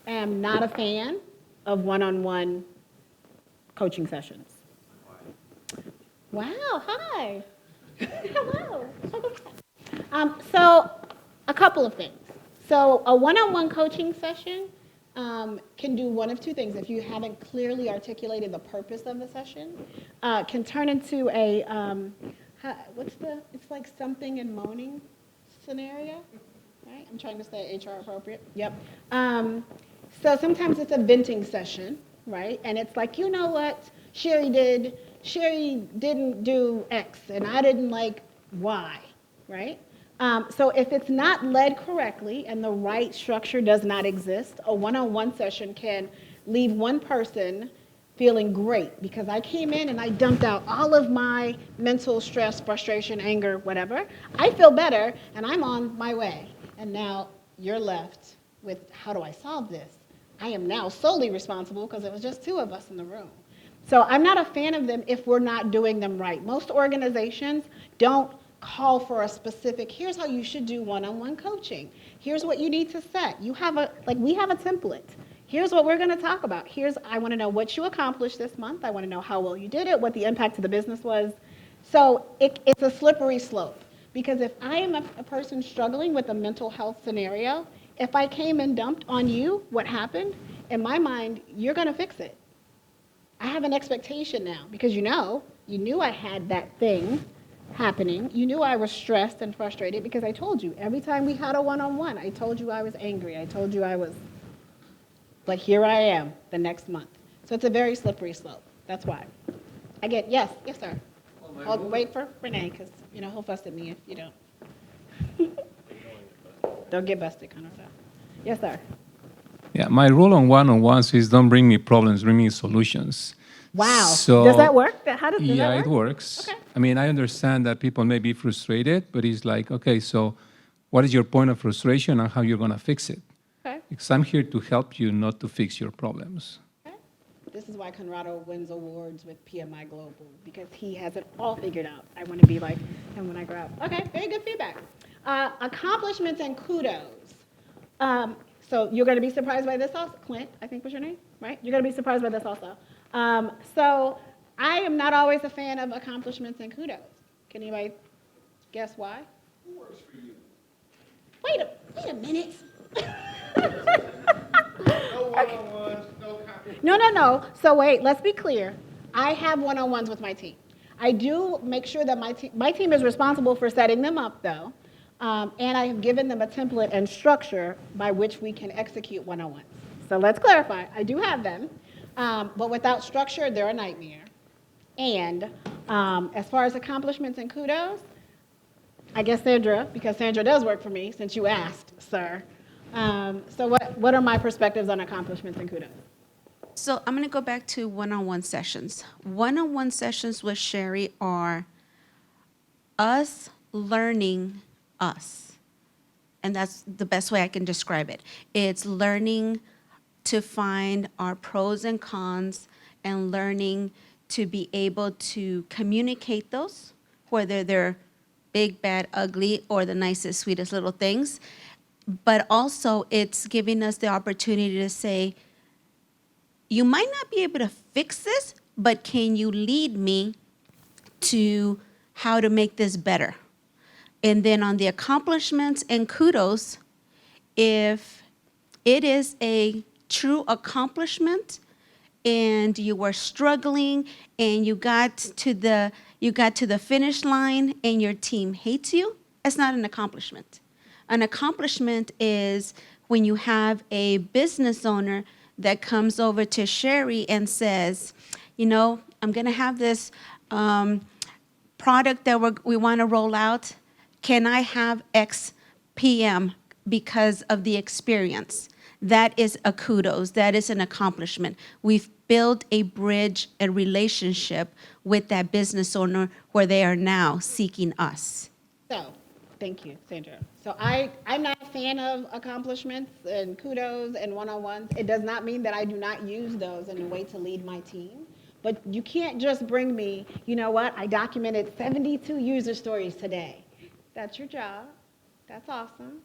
not a fan of one-on-one coaching sessions. Wow, hi. Hello. So a couple of things. So a one-on-one coaching session can do one of two things. If you haven't clearly articulated the purpose of the session, can turn into a, it's like something and moaning scenario, right? I'm trying to stay HR appropriate. Yep. So sometimes it's a venting session, right? And it's like, you know what, Sherry didn't do X, and I didn't like Y, right? So if it's not led correctly and the right structure does not exist, a one-on-one session can leave one person feeling great because I came in and I dumped out all of my mental stress, frustration, anger, whatever. I feel better and I'm on my way. And now you're left with, how do I solve this? I am now solely responsible because it was just two of us in the room. So I'm not a fan of them if we're not doing them right. Most organizations don't call for a specific, here's how you should do one-on-one coaching. Here's what you need to set. We have a template. Here's what we're going to talk about. I want to know what you accomplished this month. I want to know how well you did it, what the impact to the business was. So it's a slippery slope because if I am a person struggling with a mental health scenario, if I came and dumped on you what happened, in my mind, you're going to fix it. I have an expectation now because you knew I had that thing happening. You knew I was stressed and frustrated because I told you every time we had a one-on-one, I told you I was angry. I told you I was, but here I am the next month. So it's a very slippery slope. That's why. Yes, sir. I'll wait for Renee because, he'll fuss at me if you don't. Don't get busted, Conrado. Yes, sir. Yeah, my rule on one-on-ones is don't bring me problems, bring me solutions. Wow. So, does that work? Does yeah, that work? it works. Okay. I mean, I understand that people may be frustrated, but it's like, okay, so what is your point of frustration and how you're going to fix it? Okay. Because I'm here to help you, not to fix your problems. Okay. This is why Conrado wins awards with PMI Global, because he has it all figured out. I want to be like him when I grow up. Okay, very good feedback. Accomplishments and kudos. So you're going to be surprised by this also. Clint, I think was your name, right? You're going to be surprised by this also. So I am not always a fan of accomplishments and kudos. Can anybody guess why? Who works for you? Wait a minute. No one-on-ones, no copy. No. So wait, let's be clear. I have one-on-ones with my team. I do make sure that my team is responsible for setting them up, though. And I have given them a template and structure by which we can execute one-on-ones. So let's clarify. I do have them, but without structure, they're a nightmare. And as far as accomplishments and kudos, I guess Sandra, because Sandra does work for me, since you asked, sir. So what are my perspectives on accomplishments and kudos? So I'm going to go back to one-on-one sessions. One-on-one sessions with Sherry are us learning us. And that's the best way I can describe it. It's learning to find our pros and cons and learning to be able to communicate those, whether they're big, bad, ugly, or the nicest, sweetest little things. But also it's giving us the opportunity to say, you might not be able to fix this, but can you lead me to how to make this better? And then on the accomplishments and kudos, if it is a true accomplishment and you were struggling and you got to the finish line and your team hates you, that's not an accomplishment. An accomplishment is when you have a business owner that comes over to Sherry and says, you know, I'm going to have this product that we want to roll out. Can I have X PM because of the experience? That is a kudos. That is an accomplishment. We've built a bridge, a relationship with that business owner where they are now seeking us. So, thank you, Sandra. So I'm not a fan of accomplishments and kudos and one-on-ones. It does not mean that I do not use those in a way to lead my team. But you can't just bring me, you know what, I documented 72 user stories today. That's your job. That's awesome.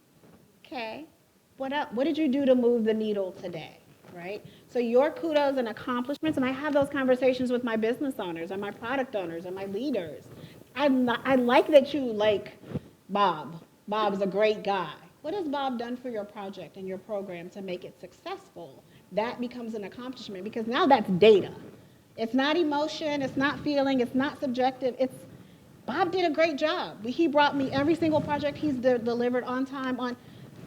Okay. What else? What did you do to move the needle today? Right? So your kudos and accomplishments, and I have those conversations with my business owners and my product owners and my leaders. I like that you like Bob. Bob's a great guy. What has Bob done for your project and your program to make it successful? That becomes an accomplishment because now that's data. It's not emotion, it's not feeling, it's not subjective. It's Bob did a great job. He brought me every single project he's delivered on time.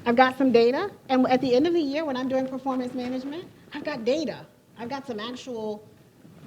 I've got some data, and at the end of the year when I'm doing performance management, I've got data. I've got some actual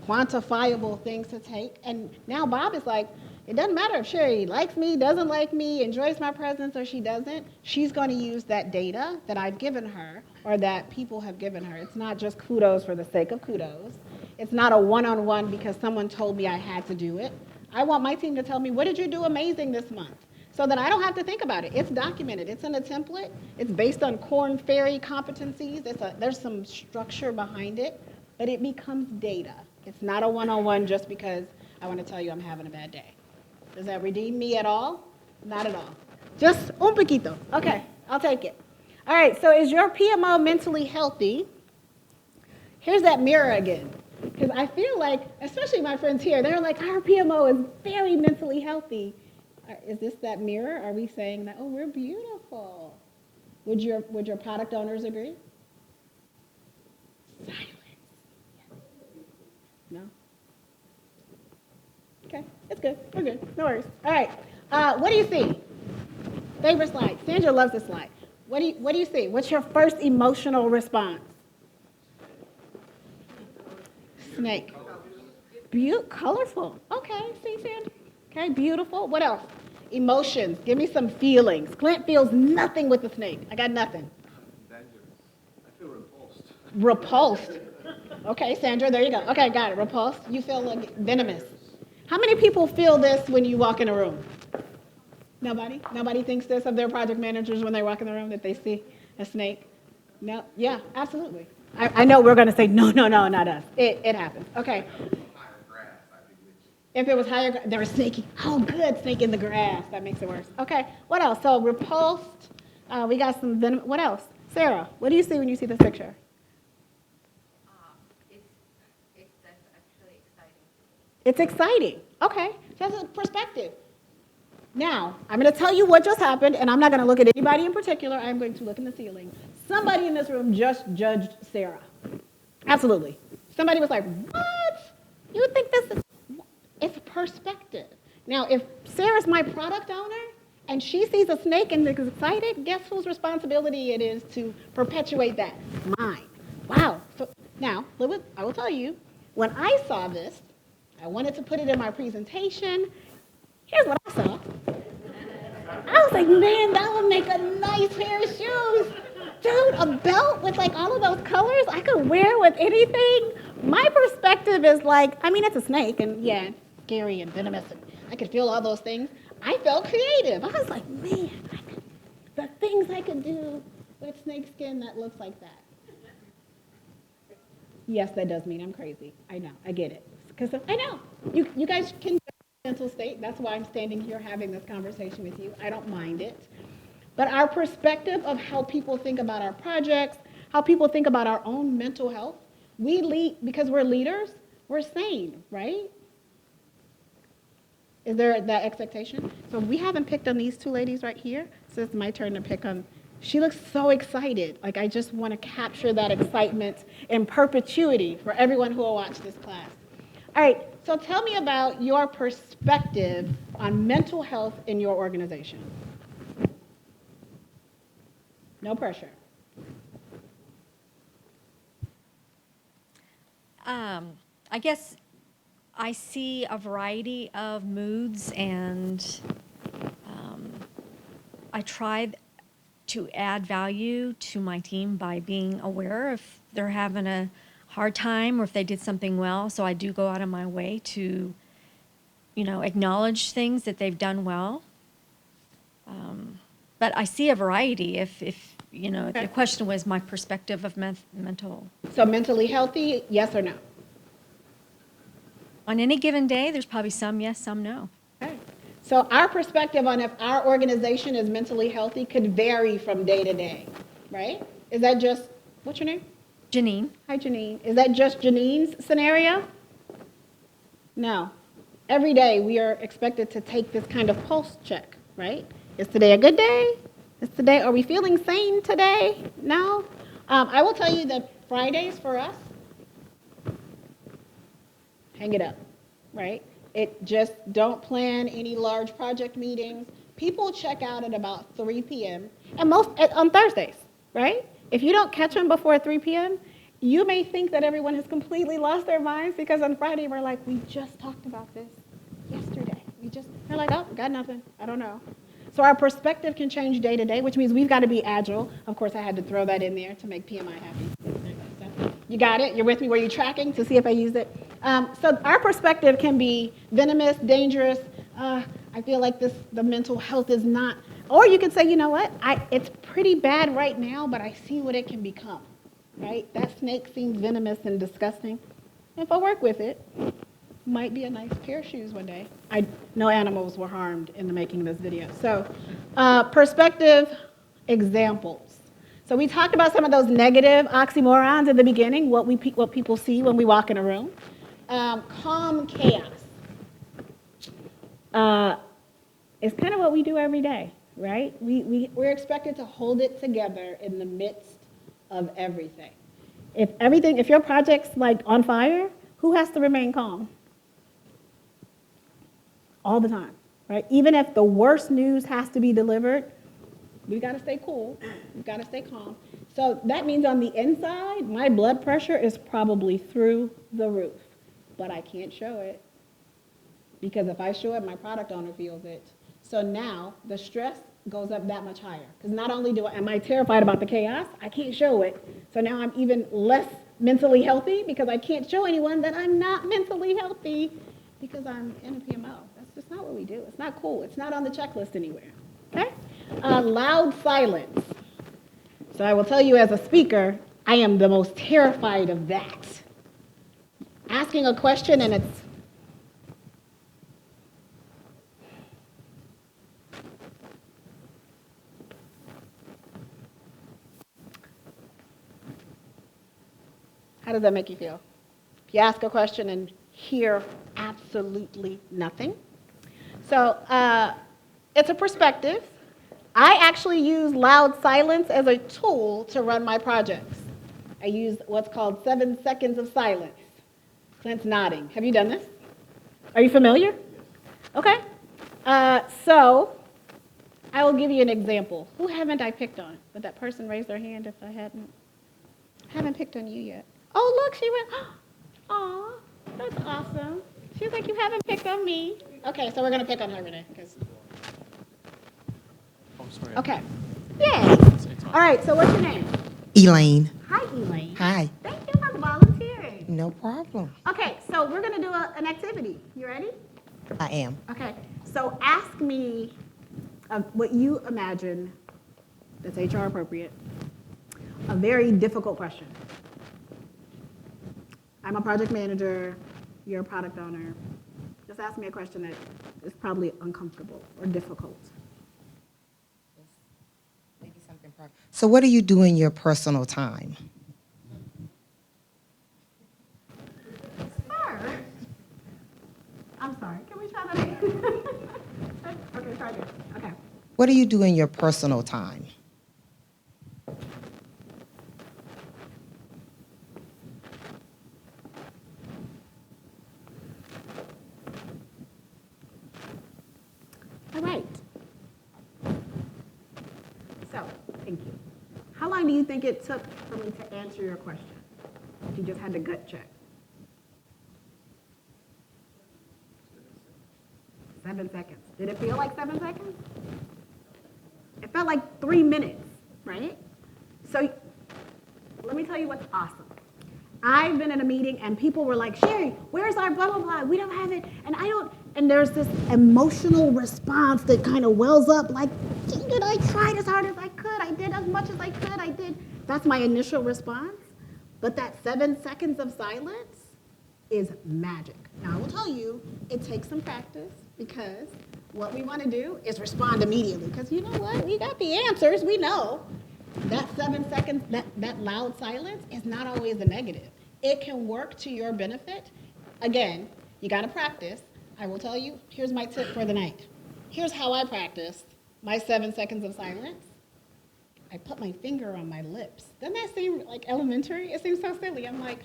quantifiable things to take. And now Bob is like, it doesn't matter if Sherry likes me, doesn't like me, enjoys my presence, or she doesn't. She's going to use that data that I've given her or that people have given her. It's not just kudos for the sake of kudos. It's not a one-on-one because someone told me I had to do it. I want my team to tell me, what did you do amazing this month? So that I don't have to think about it. It's documented. It's in a template. It's based on Korn Ferry competencies. There's some structure behind it, but it becomes data. It's not a one-on-one just because I want to tell you I'm having a bad day. Does that redeem me at all? Not at all. Just un poquito. Okay, I'll take it. All right, so is your PMO mentally healthy? Here's that mirror again. Because I feel like, especially my friends here, they're like, our PMO is very mentally healthy. Is this that mirror? Are we saying that, oh, we're beautiful? Would your product owners agree? Silence. No? Okay, it's good. We're good. No worries. All right. What do you see? Favorite slide. Sandra loves this slide. What do you see? What's your first emotional response? Snake. Colorful. Okay, see, Sandra? Okay, beautiful. What else? Emotions. Give me some feelings. Clint feels nothing with the snake. I got nothing. Dangerous. I feel repulsed. Repulsed. Okay, Sandra, there you go. Okay, got it. Repulsed. You feel like venomous. How many people feel this when you walk in a room? Nobody? Nobody thinks this of their project managers when they walk in the room, that they see a snake? No? Yeah, absolutely. I know we're going to say, no, not us. It happens. Okay. If it was higher, there was snake. Oh, good, snake in the grass. That makes it worse. Okay, what else? So repulsed. We got some venom. What else? Sarah, what do you see when you see this picture? That's actually exciting. It's exciting. Okay, that's a perspective. Now, I'm going to tell you what just happened, and I'm not going to look at anybody in particular. I'm going to look in the ceiling. Somebody in this room just judged Sarah. Absolutely. Somebody was like, what? You would think this is... It's perspective. Now, if Sarah's my product owner and she sees a snake and is excited, guess whose responsibility it is to perpetuate that? Mine. Wow. So now, I will tell you, when I saw this, I wanted to put it in my presentation. Here's what I saw. I was like, man, that would make a nice pair of shoes. Dude, a belt with like all of those colors I could wear with anything. My perspective is like, I mean, it's a snake and yeah, scary and venomous and I could feel all those things. I felt creative. I was like, man, the things I could do with snakeskin that looks like that. Yes, that does mean I'm crazy. I know. I get it. Because I know. You guys can mental state. That's why I'm standing here having this conversation with you. I don't mind it. But our perspective of how people think about our projects, how people think about our own mental health, we lead, because we're leaders, we're sane, right? Is there that expectation? So we haven't picked on these two ladies right here, so it's my turn to pick on. She looks so excited. Like, I just want to capture that excitement in perpetuity for everyone who will watch this class. All right, so tell me about your perspective on mental health in your organization. No pressure. I guess I see a variety of moods, and I try to add value to my team by being aware if they're having a hard time or if they did something well. So I do go out of my way to, acknowledge things that they've done well. But I see a variety. If the question was my perspective of mental. So mentally healthy, yes or no? On any given day, there's probably some yes, some no. Okay. So our perspective on if our organization is mentally healthy could vary from day to day, right? Is that just, what's your name? Janine. Hi, Janine. Is that just Janine's scenario? No. Every day we are expected to take this kind of pulse check, right? Is today a good day? Are we feeling sane today? No? I will tell you that Fridays for us, hang it up, right? It just don't plan any large project meetings. People check out at about 3 p.m. and on Thursdays, right? If you don't catch them before 3 p.m., you may think that everyone has completely lost their minds because on Friday we're like, we just talked about this yesterday. They're like, oh, got nothing. I don't know. So our perspective can change day to day, which means we've got to be agile. Of course, I had to throw that in there to make PMI happy. You got it? You're with me? Were you tracking to see if I used it? So our perspective can be venomous, dangerous. I feel like the mental health is not. Or you could say, you know what? It's pretty bad right now, but I see what it can become. Right? That snake seems venomous and disgusting. If I work with it, might be a nice pair of shoes one day. No animals were harmed in the making of this video. So perspective examples. So we talked about some of those negative oxymorons in the beginning, what people see when we walk in a room. Calm chaos. It's kind of what we do every day, right? We're expected to hold it together in the midst of everything. If your project's like on fire, who has to remain calm? All the time, right? Even if the worst news has to be delivered, we got to stay cool. We've got to stay calm. So that means on the inside, my blood pressure is probably through the roof, but I can't show it because if I show it, my product owner feels it. So now the stress goes up that much higher because not only am I terrified about the chaos, I can't show it. So now I'm even less mentally healthy because I can't show anyone that I'm not mentally healthy because I'm in a PMO. That's just not what we do. It's not cool. It's not on the checklist anywhere. Okay? Loud silence. So I will tell you as a speaker, I am the most terrified of that. Asking a question and it's how does that make you feel? If you ask a question and hear absolutely nothing. So it's a perspective. I actually use loud silence as a tool to run my projects. I use what's called 7 seconds of silence. Clint's nodding. Have you done this? Are you familiar? Okay. So I will give you an example. Who haven't I picked on? Would that person raise their hand if I hadn't? I haven't picked on you yet. Oh, look, she went, aw, that's awesome. She's like, you haven't picked on me. Okay, so we're going to pick on her, Renee. Okay. Yay. All right, so what's your name? Elaine. Hi, Elaine. Hi. Thank you for volunteering. No problem. Okay, so we're going to do an activity. You ready? I am. Okay. So ask me what you imagine that's HR appropriate, a very difficult question. I'm a project manager, you're a product owner. Just ask me a question that is probably uncomfortable or difficult. So what do you do in your personal time? Sir. I'm sorry, can we try that again? Okay, try again. Okay. What do you do in your personal time? All right. So, thank you. How long do you think it took for me to answer your question? If you just had to gut check. 7 seconds. Did it feel like 7 seconds? It felt like 3 minutes, right? So let me tell you what's awesome. I've been in a meeting and people were like, Sherry, where's our blah, blah, blah? We don't have it. And there's this emotional response that kind of wells up like, did I tried as hard as I could. I did as much as I could. I did. That's my initial response. But that 7 seconds of silence is magic. Now, I will tell you, it takes some practice because what we want to do is respond immediately. Because you know what? We got the answers. We know. That 7 seconds, that loud silence is not always a negative. It can work to your benefit. Again, you got to practice. I will tell you, here's my tip for the night. Here's how I practiced my 7 seconds of silence. I put my finger on my lips. Doesn't that seem like elementary? It seems so silly. I'm like,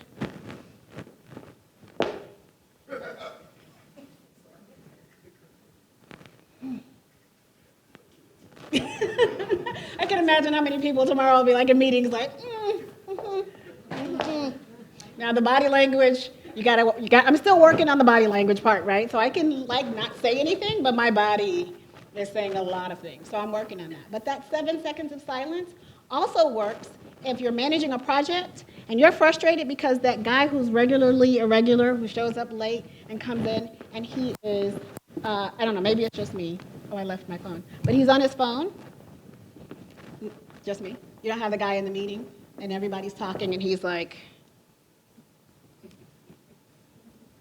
I can imagine how many people tomorrow will be like in meetings like, Now the body language, I'm still working on the body language part, right? So I can like not say anything, but my body is saying a lot of things. So I'm working on that. But that 7 seconds of silence also works if you're managing a project and you're frustrated because that guy who's regularly irregular, who shows up late and comes in and he is, I don't know, maybe it's just me. Oh, I left my phone. But he's on his phone. Just me. You don't have the guy in the meeting and everybody's talking and he's like,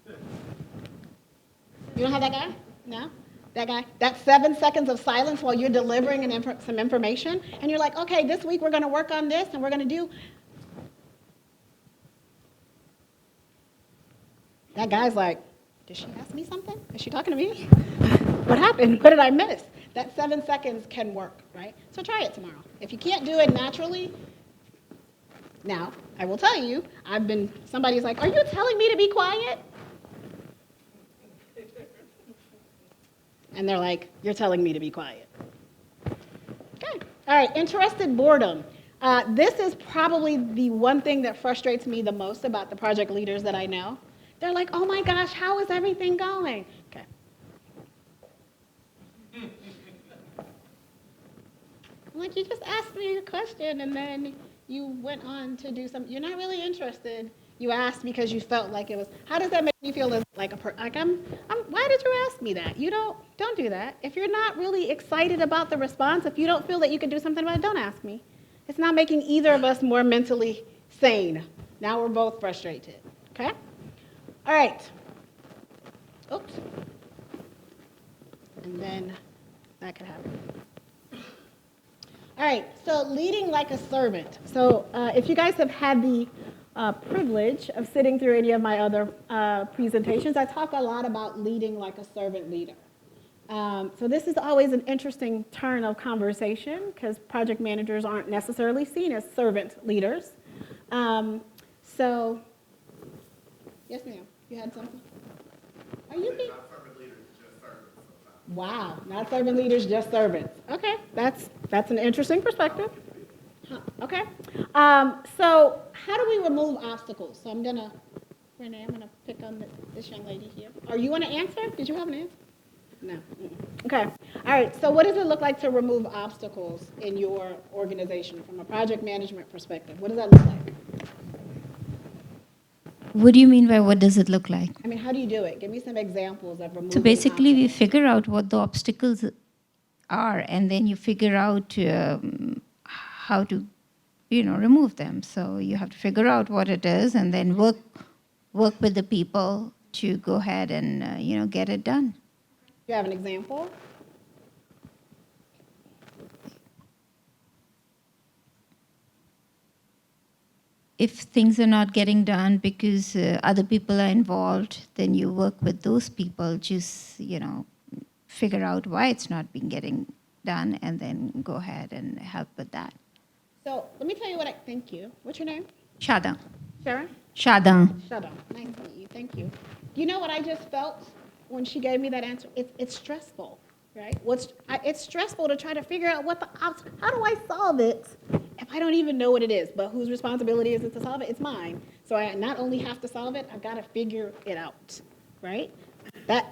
you don't have that guy? No? That guy? That 7 seconds of silence while you're delivering some information and you're like, okay, this week we're going to work on this and we're going to do. That guy's like, did she ask me something? Is she talking to me? What happened? What did I miss? That 7 seconds can work, right? So try it tomorrow. If you can't do it naturally, now, I will tell you, somebody's like, are you telling me to be quiet? And they're like, you're telling me to be quiet. Okay. All right, interested boredom. This is probably the one thing that frustrates me the most about the project leaders that I know. They're like, oh my gosh, how is everything going? Okay. I'm like, you just asked me a question and then you went on to do something. You're not really interested. You asked because you felt like it was. How does that make me feel? Why did you ask me that? You don't do that. If you're not really excited about the response, if you don't feel that you can do something about it, don't ask me. It's not making either of us more mentally sane. Now we're both frustrated. Okay? All right. Oops. And then that could happen. All right, so leading like a servant. So if you guys have had the privilege of sitting through any of my other presentations, I talk a lot about leading like a servant leader. So this is always an interesting turn of conversation because project managers aren't necessarily seen as servant leaders. So, yes ma'am, you had something? Are you being... Wow, not servant leaders, just servants. Okay, that's an interesting perspective. Huh, okay, so how do we remove obstacles? So Renee, I'm gonna pick on this young lady here. Are you gonna answer? Did you have an answer? No. Okay, all right, so what does it look like to remove obstacles in your organization from a project management perspective? What does that look like? What do you mean by what does it look like? I mean, how do you do it? Give me some examples of removing So basically, we obstacles. figure out what the obstacles are, and then you figure out how to, remove them. So you have to figure out what it is, and then work with the people to go ahead and get it done. You have an example? If things are not getting done because other people are involved, then you work with those people, just, figure out why it's not being getting done, and then go ahead and help with that. So let me tell you thank you. What's your name? Shada. Sharon? Shada. Shut up. Nice to meet you. Thank you. You know what I just felt when she gave me that answer? It's stressful, right? It's stressful to try to figure out how do I solve it if I don't even know what it is? But whose responsibility is it to solve it? It's mine. So I not only have to solve it, I've got to figure it out, right?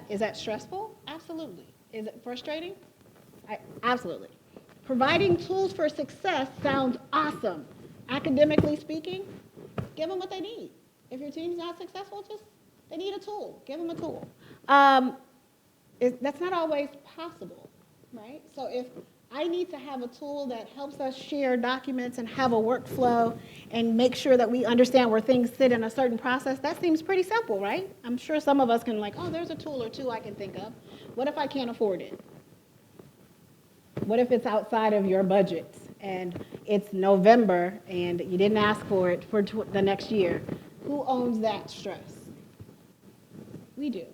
Is that stressful? Absolutely. Is it frustrating? Absolutely. Providing tools for success sounds awesome. Academically speaking, give them what they need. If your team's not successful, they need a tool. Give them a tool. That's not always possible, right? So if I need to have a tool that helps us share documents and have a workflow and make sure that we understand where things sit in a certain process, that seems pretty simple, right? I'm sure some of us can there's a tool or two I can think of. What if I can't afford it? What if it's outside of your budget and it's November and you didn't ask for it for the next year? Who owns that stress? We do,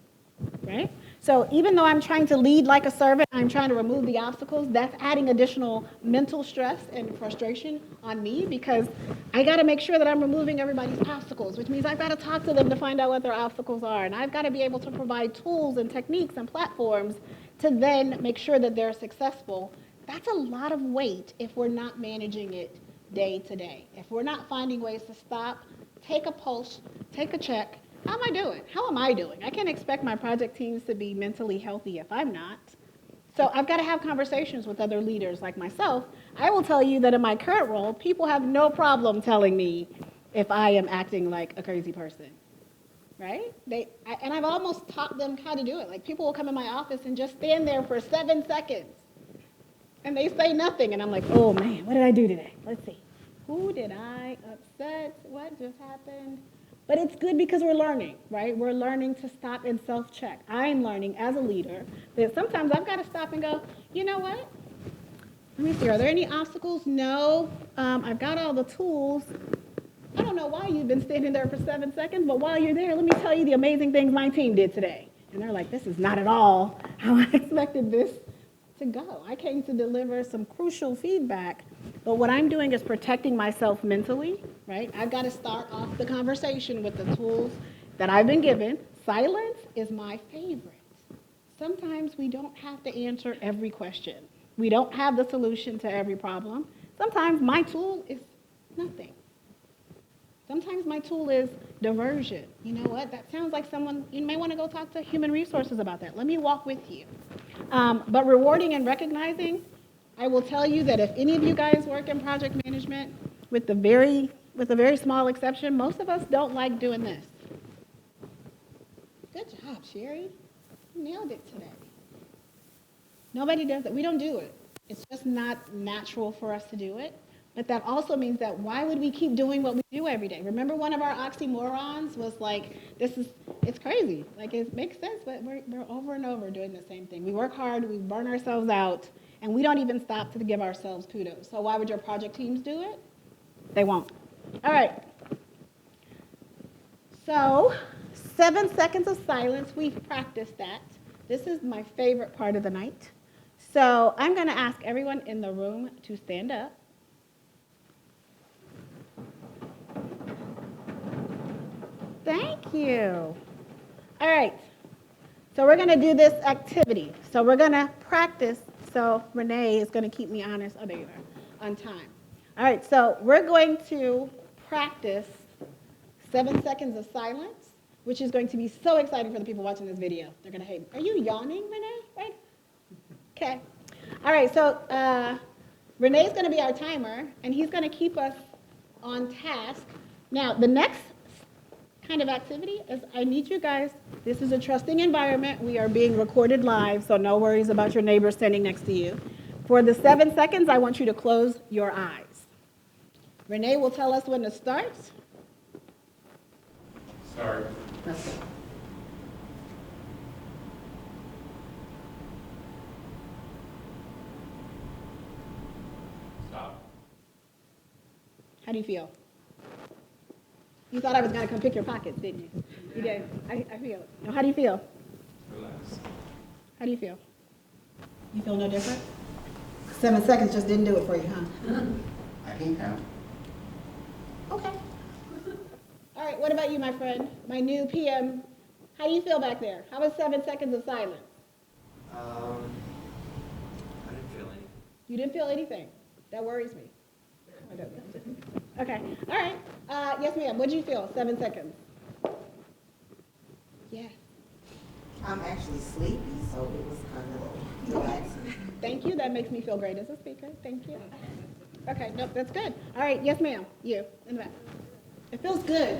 right? So even though I'm trying to lead like a servant, I'm trying to remove the obstacles, that's adding additional mental stress and frustration on me because I got to make sure that I'm removing everybody's obstacles, which means I've got to talk to them to find out what their obstacles are. And I've got to be able to provide tools and techniques and platforms to then make sure that they're successful. That's a lot of weight if we're not managing it day to day. If we're not finding ways to stop, take a pulse, take a check. How am I doing? How am I doing? I can't expect my project teams to be mentally healthy if I'm not. So I've got to have conversations with other leaders like myself. I will tell you that in my current role, people have no problem telling me if I am acting like a crazy person, right? And I've almost taught them how to do it. Like people will come in my office and just stand there for 7 seconds. And they say nothing, and I'm like, oh man, what did I do today? Let's see. Who did I upset? What just happened? But it's good because we're learning, right? We're learning to stop and self-check. I'm learning as a leader that sometimes I've got to stop and go, you know what? Let me see, are there any obstacles? No. I've got all the tools. I don't know why you've been standing there for 7 seconds, but while you're there, let me tell you the amazing things my team did today. And they're like, this is not at all how I expected this to go. I came to deliver some crucial feedback, but what I'm doing is protecting myself mentally, right? I've got to start off the conversation with the tools that I've been given. Silence is my favorite. Sometimes we don't have to answer every question. We don't have the solution to every problem. Sometimes my tool is nothing. Sometimes my tool is diversion. You know what? That sounds like someone, you may want to go talk to human resources about that. Let me walk with you. But rewarding and recognizing, I will tell you that if any of you guys work in project management, with a very small exception, most of us don't like doing this. Good job, Sherry. You nailed it today. Nobody does it. We don't do it. It's just not natural for us to do it. But that also means that why would we keep doing what we do every day? Remember one of our oxymorons was like, it's crazy. Like it makes sense, but we're over and over doing the same thing. We work hard, we burn ourselves out, and we don't even stop to give ourselves kudos. So why would your project teams do it? They won't. All right. So 7 seconds of silence, we've practiced that. This is my favorite part of the night. So I'm going to ask everyone in the room to stand up. Thank you. All right. So we're going to do this activity. So we're going to practice. So Renee is going to keep me honest. Oh, there you are, on time. All right. So we're going to practice 7 seconds of silence, which is going to be so exciting for the people watching this video. They're going to hate me. Are you yawning, Renee? Right? Okay. All right. So Renee's going to be our timer, and he's going to keep us on task. Now, the next kind of activity is I need you guys, this is a trusting environment. We are being recorded live, so no worries about your neighbor standing next to you. For the 7 seconds, I want you to close your eyes. Renee will tell us when to start. Start. Let's go. Stop. How do you feel? You thought I was going to come pick your pockets, didn't you? You did. I feel it. No, how do you feel? Relax. How do you feel? You feel no different? 7 seconds just didn't do it for you, huh? I can count. Okay. All right, what about you, my friend? My new PM. How do you feel back there? How was 7 seconds of silence? I didn't feel anything. You didn't feel anything. That worries me. I don't know. Okay, all right. Yes, ma'am, what did you feel? 7 seconds. Yeah. I'm actually sleepy, so it was kind of relaxing. Thank you, that makes me feel great as a speaker. Thank you. Okay, nope, that's good. All right, yes, ma'am, you, in the back. It feels good.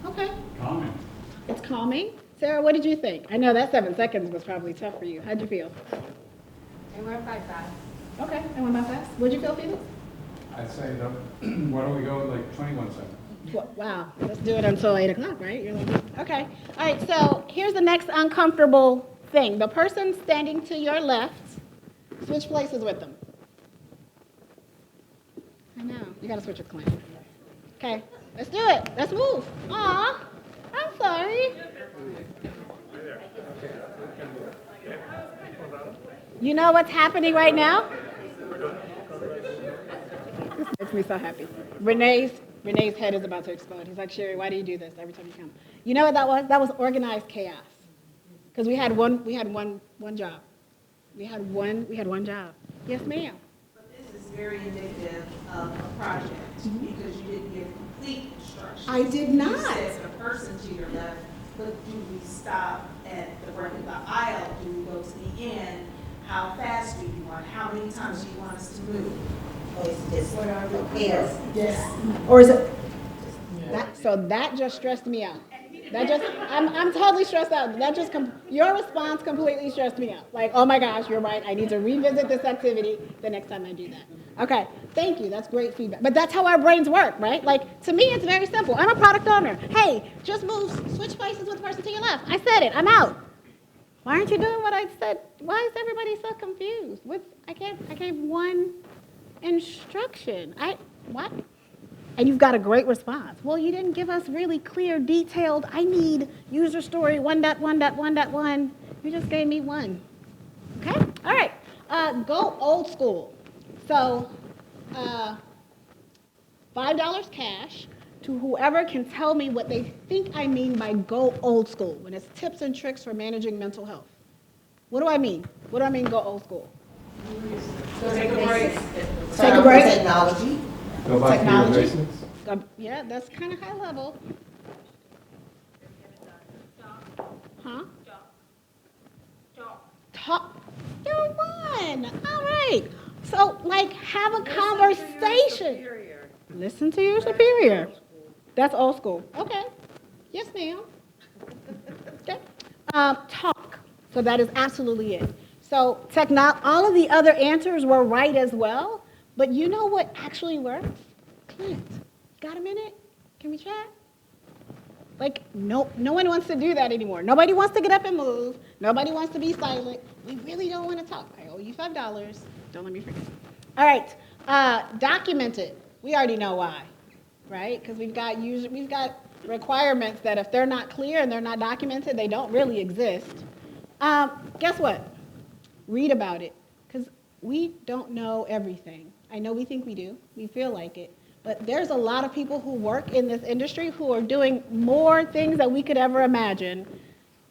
Okay. Calming. It's calming. Sarah, what did you think? I know that 7 seconds was probably tough for you. How'd you feel? It went by fast. Okay, it went by fast. What'd you feel, Felix? I'd say, why don't we go like 21 seconds? Wow, let's do it until 8 o'clock, right? You're like, okay. All right, so here's the next uncomfortable thing. The person standing to your left, switch places with them. I know, you gotta switch your client. Okay, let's do it. Let's move. Aw, I'm sorry. You know what's happening right now? This makes me so happy. Renee's head is about to explode. He's like, Sherry, why do you do this every time you come? You know what that was? That was organized chaos. Because we had one job. We had one job. Yes, ma'am. But this is very indicative of a project because you didn't give complete instructions. I did not. You said the person to your left, but do we stop at the break of the aisle? Do we go to the end? How fast do you want? How many times do you want us to move? What are the pairs? Yes. Or is it? That just stressed me out. I'm totally stressed out. Your response completely stressed me out. Like, oh my gosh, you're right. I need to revisit this activity the next time I do that. Okay, thank you. That's great feedback. But that's how our brains work, right? Like, to me, it's very simple. I'm a product owner. Hey, just move, switch places with the person to your left. I said it. I'm out. Why aren't you doing what I said? Why is everybody so confused? I gave one instruction. What? And you've got a great response. Well, you didn't give us really clear, detailed, I need user story 1.1.1.1. You just gave me one. Okay? All right. Go old school. So, $5 cash to whoever can tell me what they think I mean by go old school when it's tips and tricks for managing mental health. What do I mean? What do I mean go old school? Take a break. Take a break. Technology. Go back to your Technology. basics. Yeah, that's kind of high level. Huh? Talk. You're one. All right. So, like, have a conversation. Listen to your superior. That's old school. Okay. Yes, ma'am. Okay. Talk. So that is absolutely it. So all of the other answers were right as well, but you know what actually works? Clint, got a minute? Can we chat? Like, no one wants to do that anymore. Nobody wants to get up and move. Nobody wants to be silent. We really don't want to talk. I owe you $5. Don't let me forget. All right. Document it. We already know why, right? Because we've got requirements that if they're not clear and they're not documented, they don't really exist. Guess what? Read about it, because we don't know everything. I know we think we do. We feel like it. But there's a lot of people who work in this industry who are doing more things that we could ever imagine.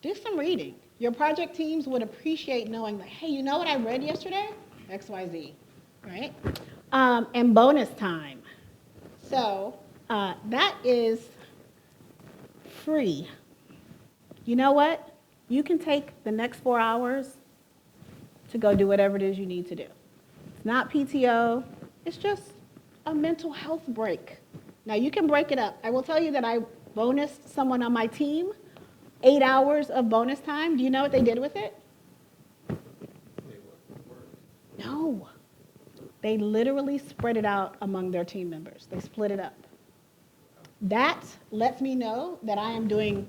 Do some reading. Your project teams would appreciate knowing that, hey, you know what I read yesterday? XYZ, right? And bonus time. So that is free. You know what? You can take the next 4 hours to go do whatever it is you need to do. It's not PTO. It's just a mental health break. Now, you can break it up. I will tell you that bonused someone on my team 8 hours of bonus time. Do you know what they did with it? No. They literally spread it out among their team members. They split it up. That lets me know that I am doing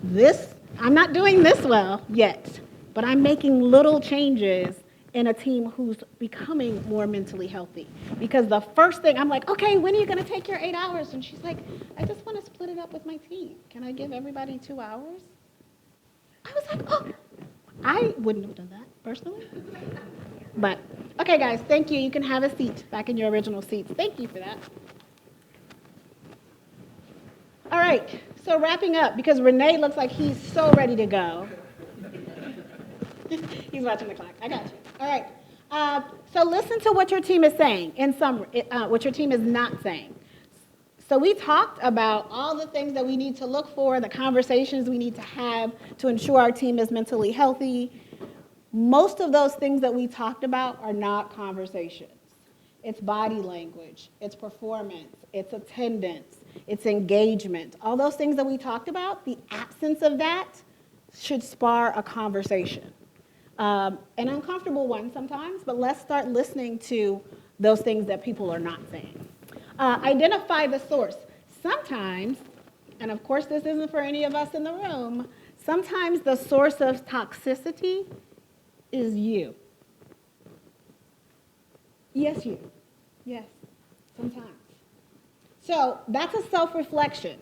this. I'm not doing this well yet, but I'm making little changes in a team who's becoming more mentally healthy. Because the first thing, I'm like, okay, when are you going to take your 8 hours? And she's like, I just want to split it up with my team. Can I give everybody 2 hours? I was like, oh, I wouldn't have done that personally. But, okay, guys, thank you. You can have a seat back in your original seats. Thank you for that. All right, so wrapping up, because Renee looks like he's so ready to go. He's watching the clock. I got you. All right. So listen to what your team is saying, in summary, what your team is not saying. So we talked about all the things that we need to look for, the conversations we need to have to ensure our team is mentally healthy. Most of those things that we talked about are not conversations. It's body language, it's performance, it's attendance, it's engagement. All those things that we talked about, the absence of that should spar a conversation. An uncomfortable one sometimes, but let's start listening to those things that people are not saying. Identify the source. Sometimes, and of course this isn't for any of us in the room, sometimes the source of toxicity is you. Yes, you. Yes, sometimes. So that's a self-reflection.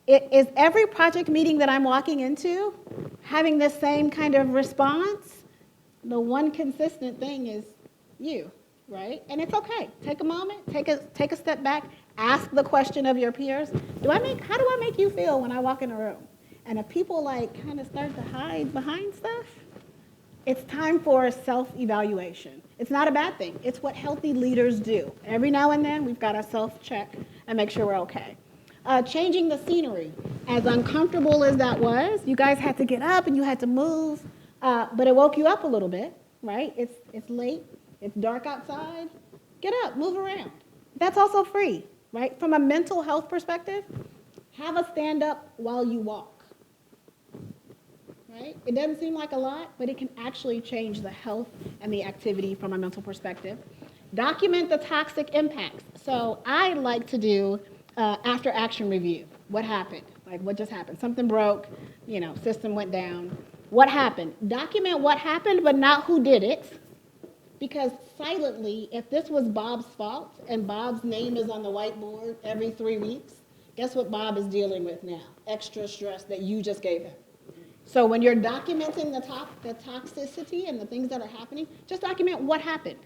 Is every project meeting that I'm walking into having the same kind of response? The one consistent thing is you, right? And it's okay. Take a moment, take a step back, ask the question of your peers. How do I make you feel when I walk in a room? And if people kind of start to hide behind stuff, it's time for a self-evaluation. It's not a bad thing. It's what healthy leaders do. Every now and then, we've got to self-check and make sure we're okay. Changing the scenery. As uncomfortable as that was, you guys had to get up and you had to move, but it woke you up a little bit, right? It's late. It's dark outside. Get up, move around. That's also free, right? From a mental health perspective, have a stand-up while you walk. Right? It doesn't seem like a lot, but it can actually change the health and the activity from a mental perspective. Document the toxic impacts. So I like to do after action review. What happened? Like what just happened? Something broke, system went down. What happened? Document what happened, but not who did it. Because silently, if this was Bob's fault and Bob's name is on the whiteboard every 3 weeks, guess what Bob is dealing with now? Extra stress that you just gave him. So when you're documenting the toxicity and the things that are happening, just document what happened.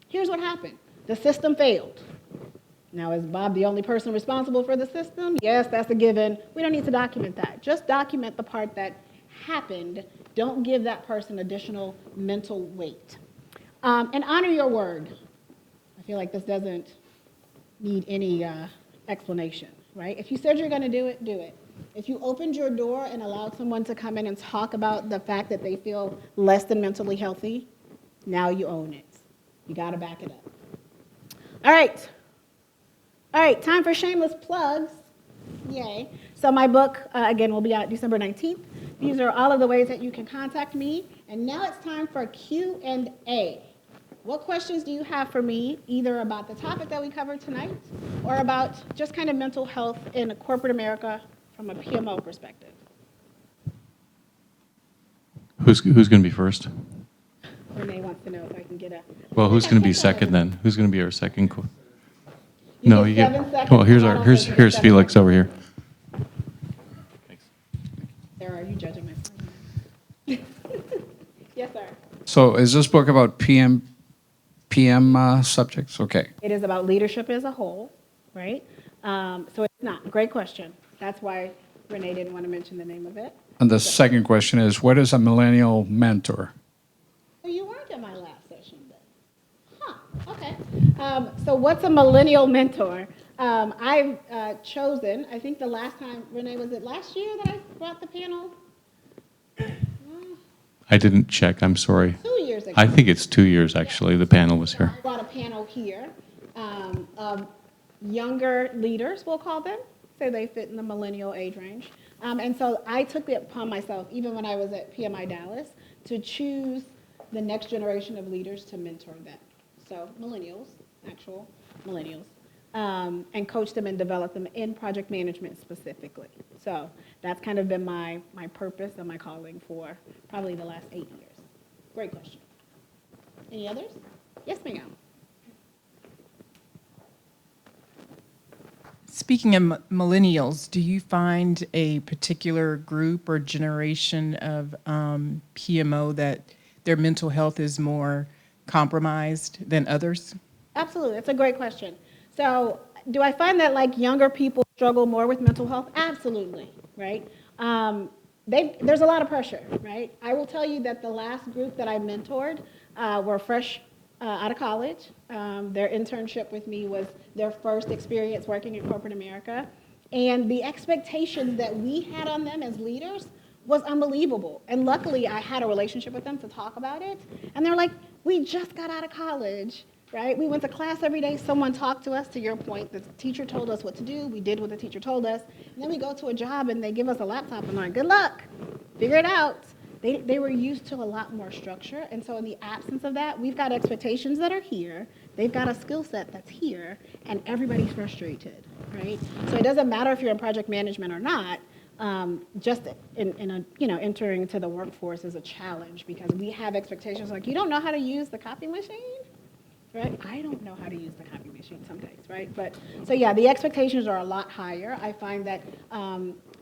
Here's what happened. The system failed. Now, is Bob the only person responsible for the system? Yes, that's a given. We don't need to document that. Just document the part that happened. Don't give that person additional mental weight. And honor your word. I feel like this doesn't need any explanation, right? If you said you're going to do it, do it. If you opened your door and allowed someone to come in and talk about the fact that they feel less than mentally healthy, now you own it. You got to back it up. All right, time for shameless plugs. Yay. So my book, again, will be out December 19th. These are all of the ways that you can contact me. And now it's time for Q&A. What questions do you have for me, either about the topic that we covered tonight or about just kind of mental health in corporate America from a PMO perspective? Who's going to be first? Renee wants to know if I can get a... Well, who's going to be second then? Who's going to be our second? You No, get you get. 7 seconds. Well, here's I our don't here's think you get here's 7 Felix seconds. over here. Sarah, are you judging my phone? Yes, sir. So is this book about PM subjects? Okay. It is about leadership as a whole, right? So it's not. Great question. That's why Renee didn't want to mention the name of it. And the second question is, what is a millennial mentor? So you weren't at my last session then. Huh, okay. So what's a millennial mentor? I've chosen, I think the last time, Renee, was it last year that I brought the panel? I didn't check. I'm sorry. 2 years ago. I think it's 2 years actually. The panel was here. I brought a panel here of younger leaders, we'll call them, say they fit in the millennial age range. And so I took it upon myself, even when I was at PMI Dallas, to choose the next generation of leaders to mentor them. So millennials, actual millennials, and coach them and develop them in project management specifically. So that's kind of been my purpose and my calling for probably the last 8 years. Great question. Any others? Yes, ma'am. Speaking of millennials, do you find a particular group or generation of PMO that their mental health is more compromised than others? Absolutely, that's a great question. So do I find that like younger people struggle more with mental health? Absolutely, right? There's a lot of pressure, right? I will tell you that the last group that I mentored were fresh out of college. Their internship with me was their first experience working in corporate America. And the expectations that we had on them as leaders was unbelievable. And luckily, I had a relationship with them to talk about it. And they're like, we just got out of college, right? We went to class every day. Someone talked to us, to your point. The teacher told us what to do. We did what the teacher told us. And then we go to a job and they give us a laptop and they're like, good luck, figure it out. They were used to a lot more structure. And so in the absence of that, we've got expectations that are here. They've got a skill set that's here, and everybody's frustrated, right? So it doesn't matter if you're in project management or not. Just entering into the workforce is a challenge because we have expectations like, you don't know how to use the copy machine, right? I don't know how to use the copy machine some days, right? But so yeah, the expectations are a lot higher. I find that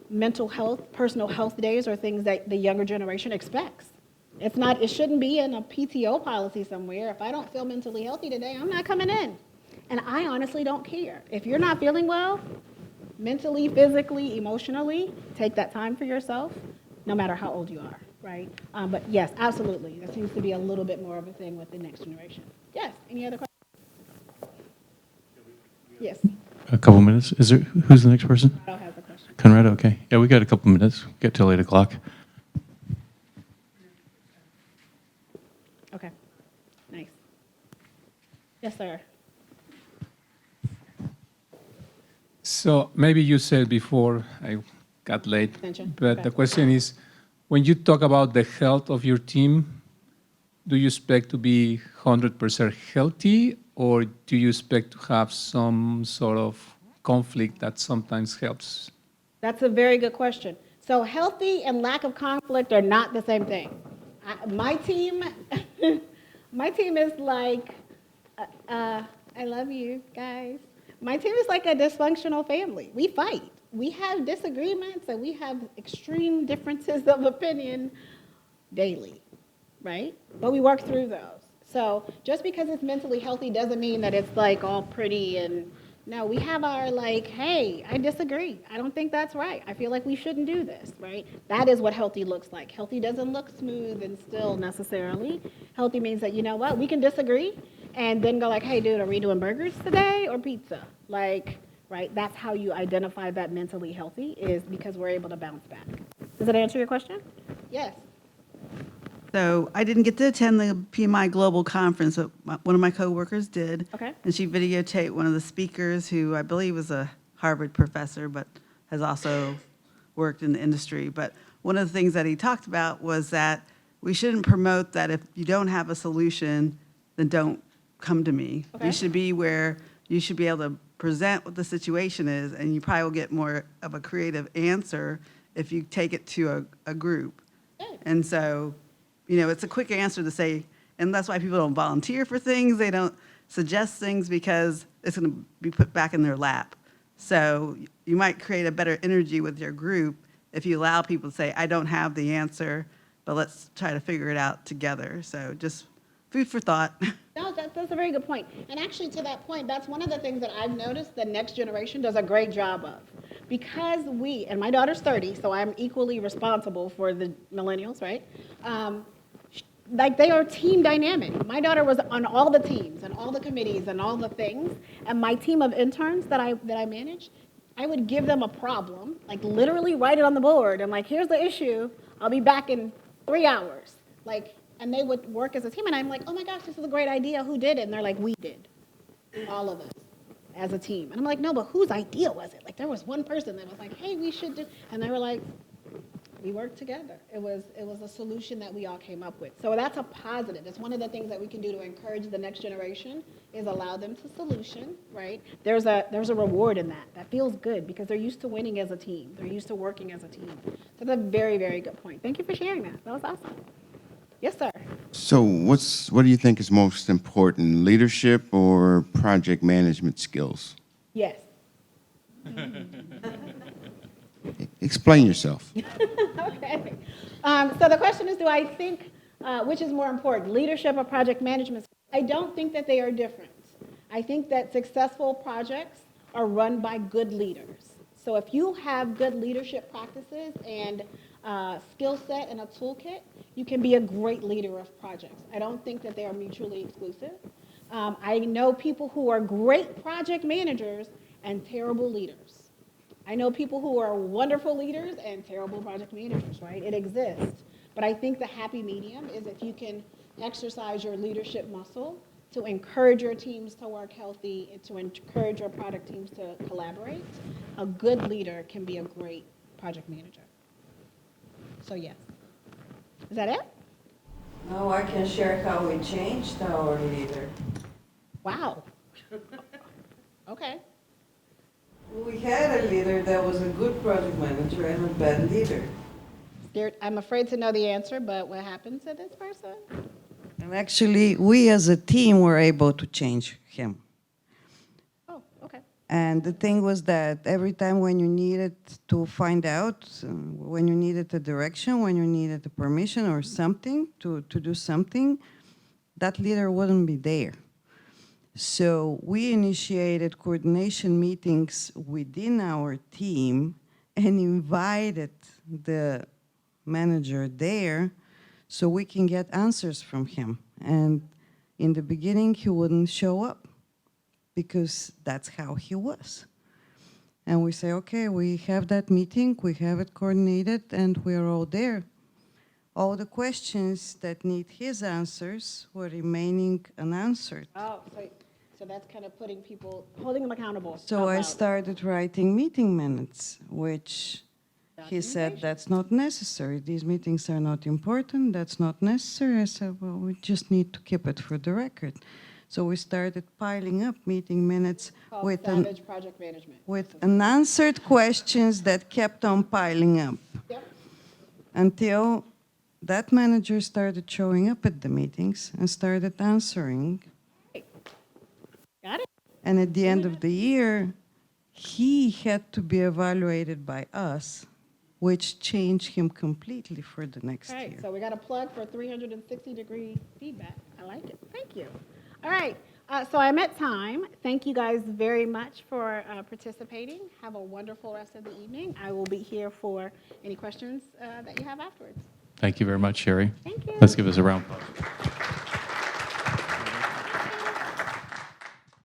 mental health, personal health days are things that the younger generation expects. It shouldn't be in a PTO policy somewhere. If I don't feel mentally healthy today, I'm not coming in. And I honestly don't care. If you're not feeling well, mentally, physically, emotionally, take that time for yourself, no matter how old you are, right? But yes, absolutely. That seems to be a little bit more of a thing with the next generation. Yes, any other questions? Yes. A couple minutes. Who's the next person? Conrado has a question. Conrado, okay. Yeah, we got a couple minutes. Get till 8 o'clock. Okay, nice. Yes, sir. So maybe you said before, I got late, Attention. but Okay. the question is, when you talk about the health of your team, do you expect to be 100% healthy, or do you expect to have some sort of conflict that sometimes helps? That's a very good question. So healthy and lack of conflict are not the same thing. My team is like, I love you guys. My team is like a dysfunctional family. We fight. We have disagreements and we have extreme differences of opinion daily, right? But we work through those. So just because it's mentally healthy doesn't mean that it's like all pretty and no, we have our like, hey, I disagree. I don't think that's right. I feel like we shouldn't do this, right? That is what healthy looks like. Healthy doesn't look smooth and still necessarily. Healthy means that, you know what, we can disagree and then go like, hey, dude, are we doing burgers today or pizza? Like, right? That's how you identify that mentally healthy is because we're able to bounce back. Does that answer your question? Yes. So I didn't get to attend the PMI Global Conference, but one of my coworkers did. Okay. And she videotaped one of the speakers who I believe was a Harvard professor, but has also worked in the industry. But one of the things that he talked about was that we shouldn't promote that if you don't have a solution, then don't come to me. Okay. You should be where you should be able to present what the situation is, and you probably will get more of a creative answer if you take it to a group. And so, you know, it's a quick answer to say, and that's why people don't volunteer for things. They don't suggest things because it's going to be put back in their lap. So you might create a better energy with your group if you allow people to say, I don't have the answer, but let's try to figure it out together. So just food for thought. No, that's a very good point. And actually, to that point, that's one of the things that I've noticed the next generation does a great job of. Because and my daughter's 30, so I'm equally responsible for the millennials, right? Like they are team dynamic. My daughter was on all the teams and all the committees and all the things. And my team of interns that I managed, I would give them a problem, like literally write it on the board. I'm like, here's the issue. I'll be back in 3 hours. And they would work as a team. And I'm like, oh my gosh, this is a great idea. Who did it? And they're like, we did. All of us as a team. And I'm like, no, but whose idea was it? Like, there was one person that was like, hey, we should do, and they were like, we worked together. It was a solution that we all came up with. So that's a positive. It's one of the things that we can do to encourage the next generation is allow them to solution, right? There's a reward in that. That feels good because they're used to winning as a team. They're used to working as a team. So that's a very, very good point. Thank you for sharing that. That was awesome. Yes, sir. So what do you think is most important, leadership or project management skills? Yes. Explain yourself. Okay. So the question is, do I think which is more important, leadership or project management? I don't think that they are different. I think that successful projects are run by good leaders. So if you have good leadership practices and skill set and a toolkit, you can be a great leader of projects. I don't think that they are mutually exclusive. I know people who are great project managers and terrible leaders. I know people who are wonderful leaders and terrible project managers, right? It exists. But I think the happy medium is if you can exercise your leadership muscle to encourage your teams to work healthy and to encourage your product teams to collaborate, a good leader can be a great project manager. So yes. Is that it? No, I can share how we changed our leader. Wow. Okay. We had a leader that was a good project manager and a bad leader. I'm afraid to know the answer, but what happened to this person? And actually, we as a team were able to change him. Oh, okay. And the thing was that every time when you needed to find out, when you needed a direction, when you needed a permission or something to do something, that leader wouldn't be there. So we initiated coordination meetings within our team and invited the manager there so we can get answers from him. And in the beginning, he wouldn't show up because that's how he was. And we say, okay, we have that meeting, we have it coordinated, and we're all there. All the questions that need his answers were remaining unanswered. Oh, so that's kind of putting people, holding them accountable. So I started writing meeting minutes, which he said that's not necessary. These meetings are not important, that's not necessary. I said, well, we just need to keep it for the record. So we started piling up meeting minutes with savage project management. with unanswered questions that kept on piling up. Yep. Until that manager started showing up at the meetings and started answering. Got it. And at the end of the year, he had to be evaluated by us, which changed him completely for the next All right, year. so we got a plug for 360-degree feedback. I like it. Thank you. All right, so I'm at time. Thank you guys very much for participating. Have a wonderful rest of the evening. I will be here for any questions that you have afterwards. Thank you very much, Sherry. Thank you. Let's give us a round of applause.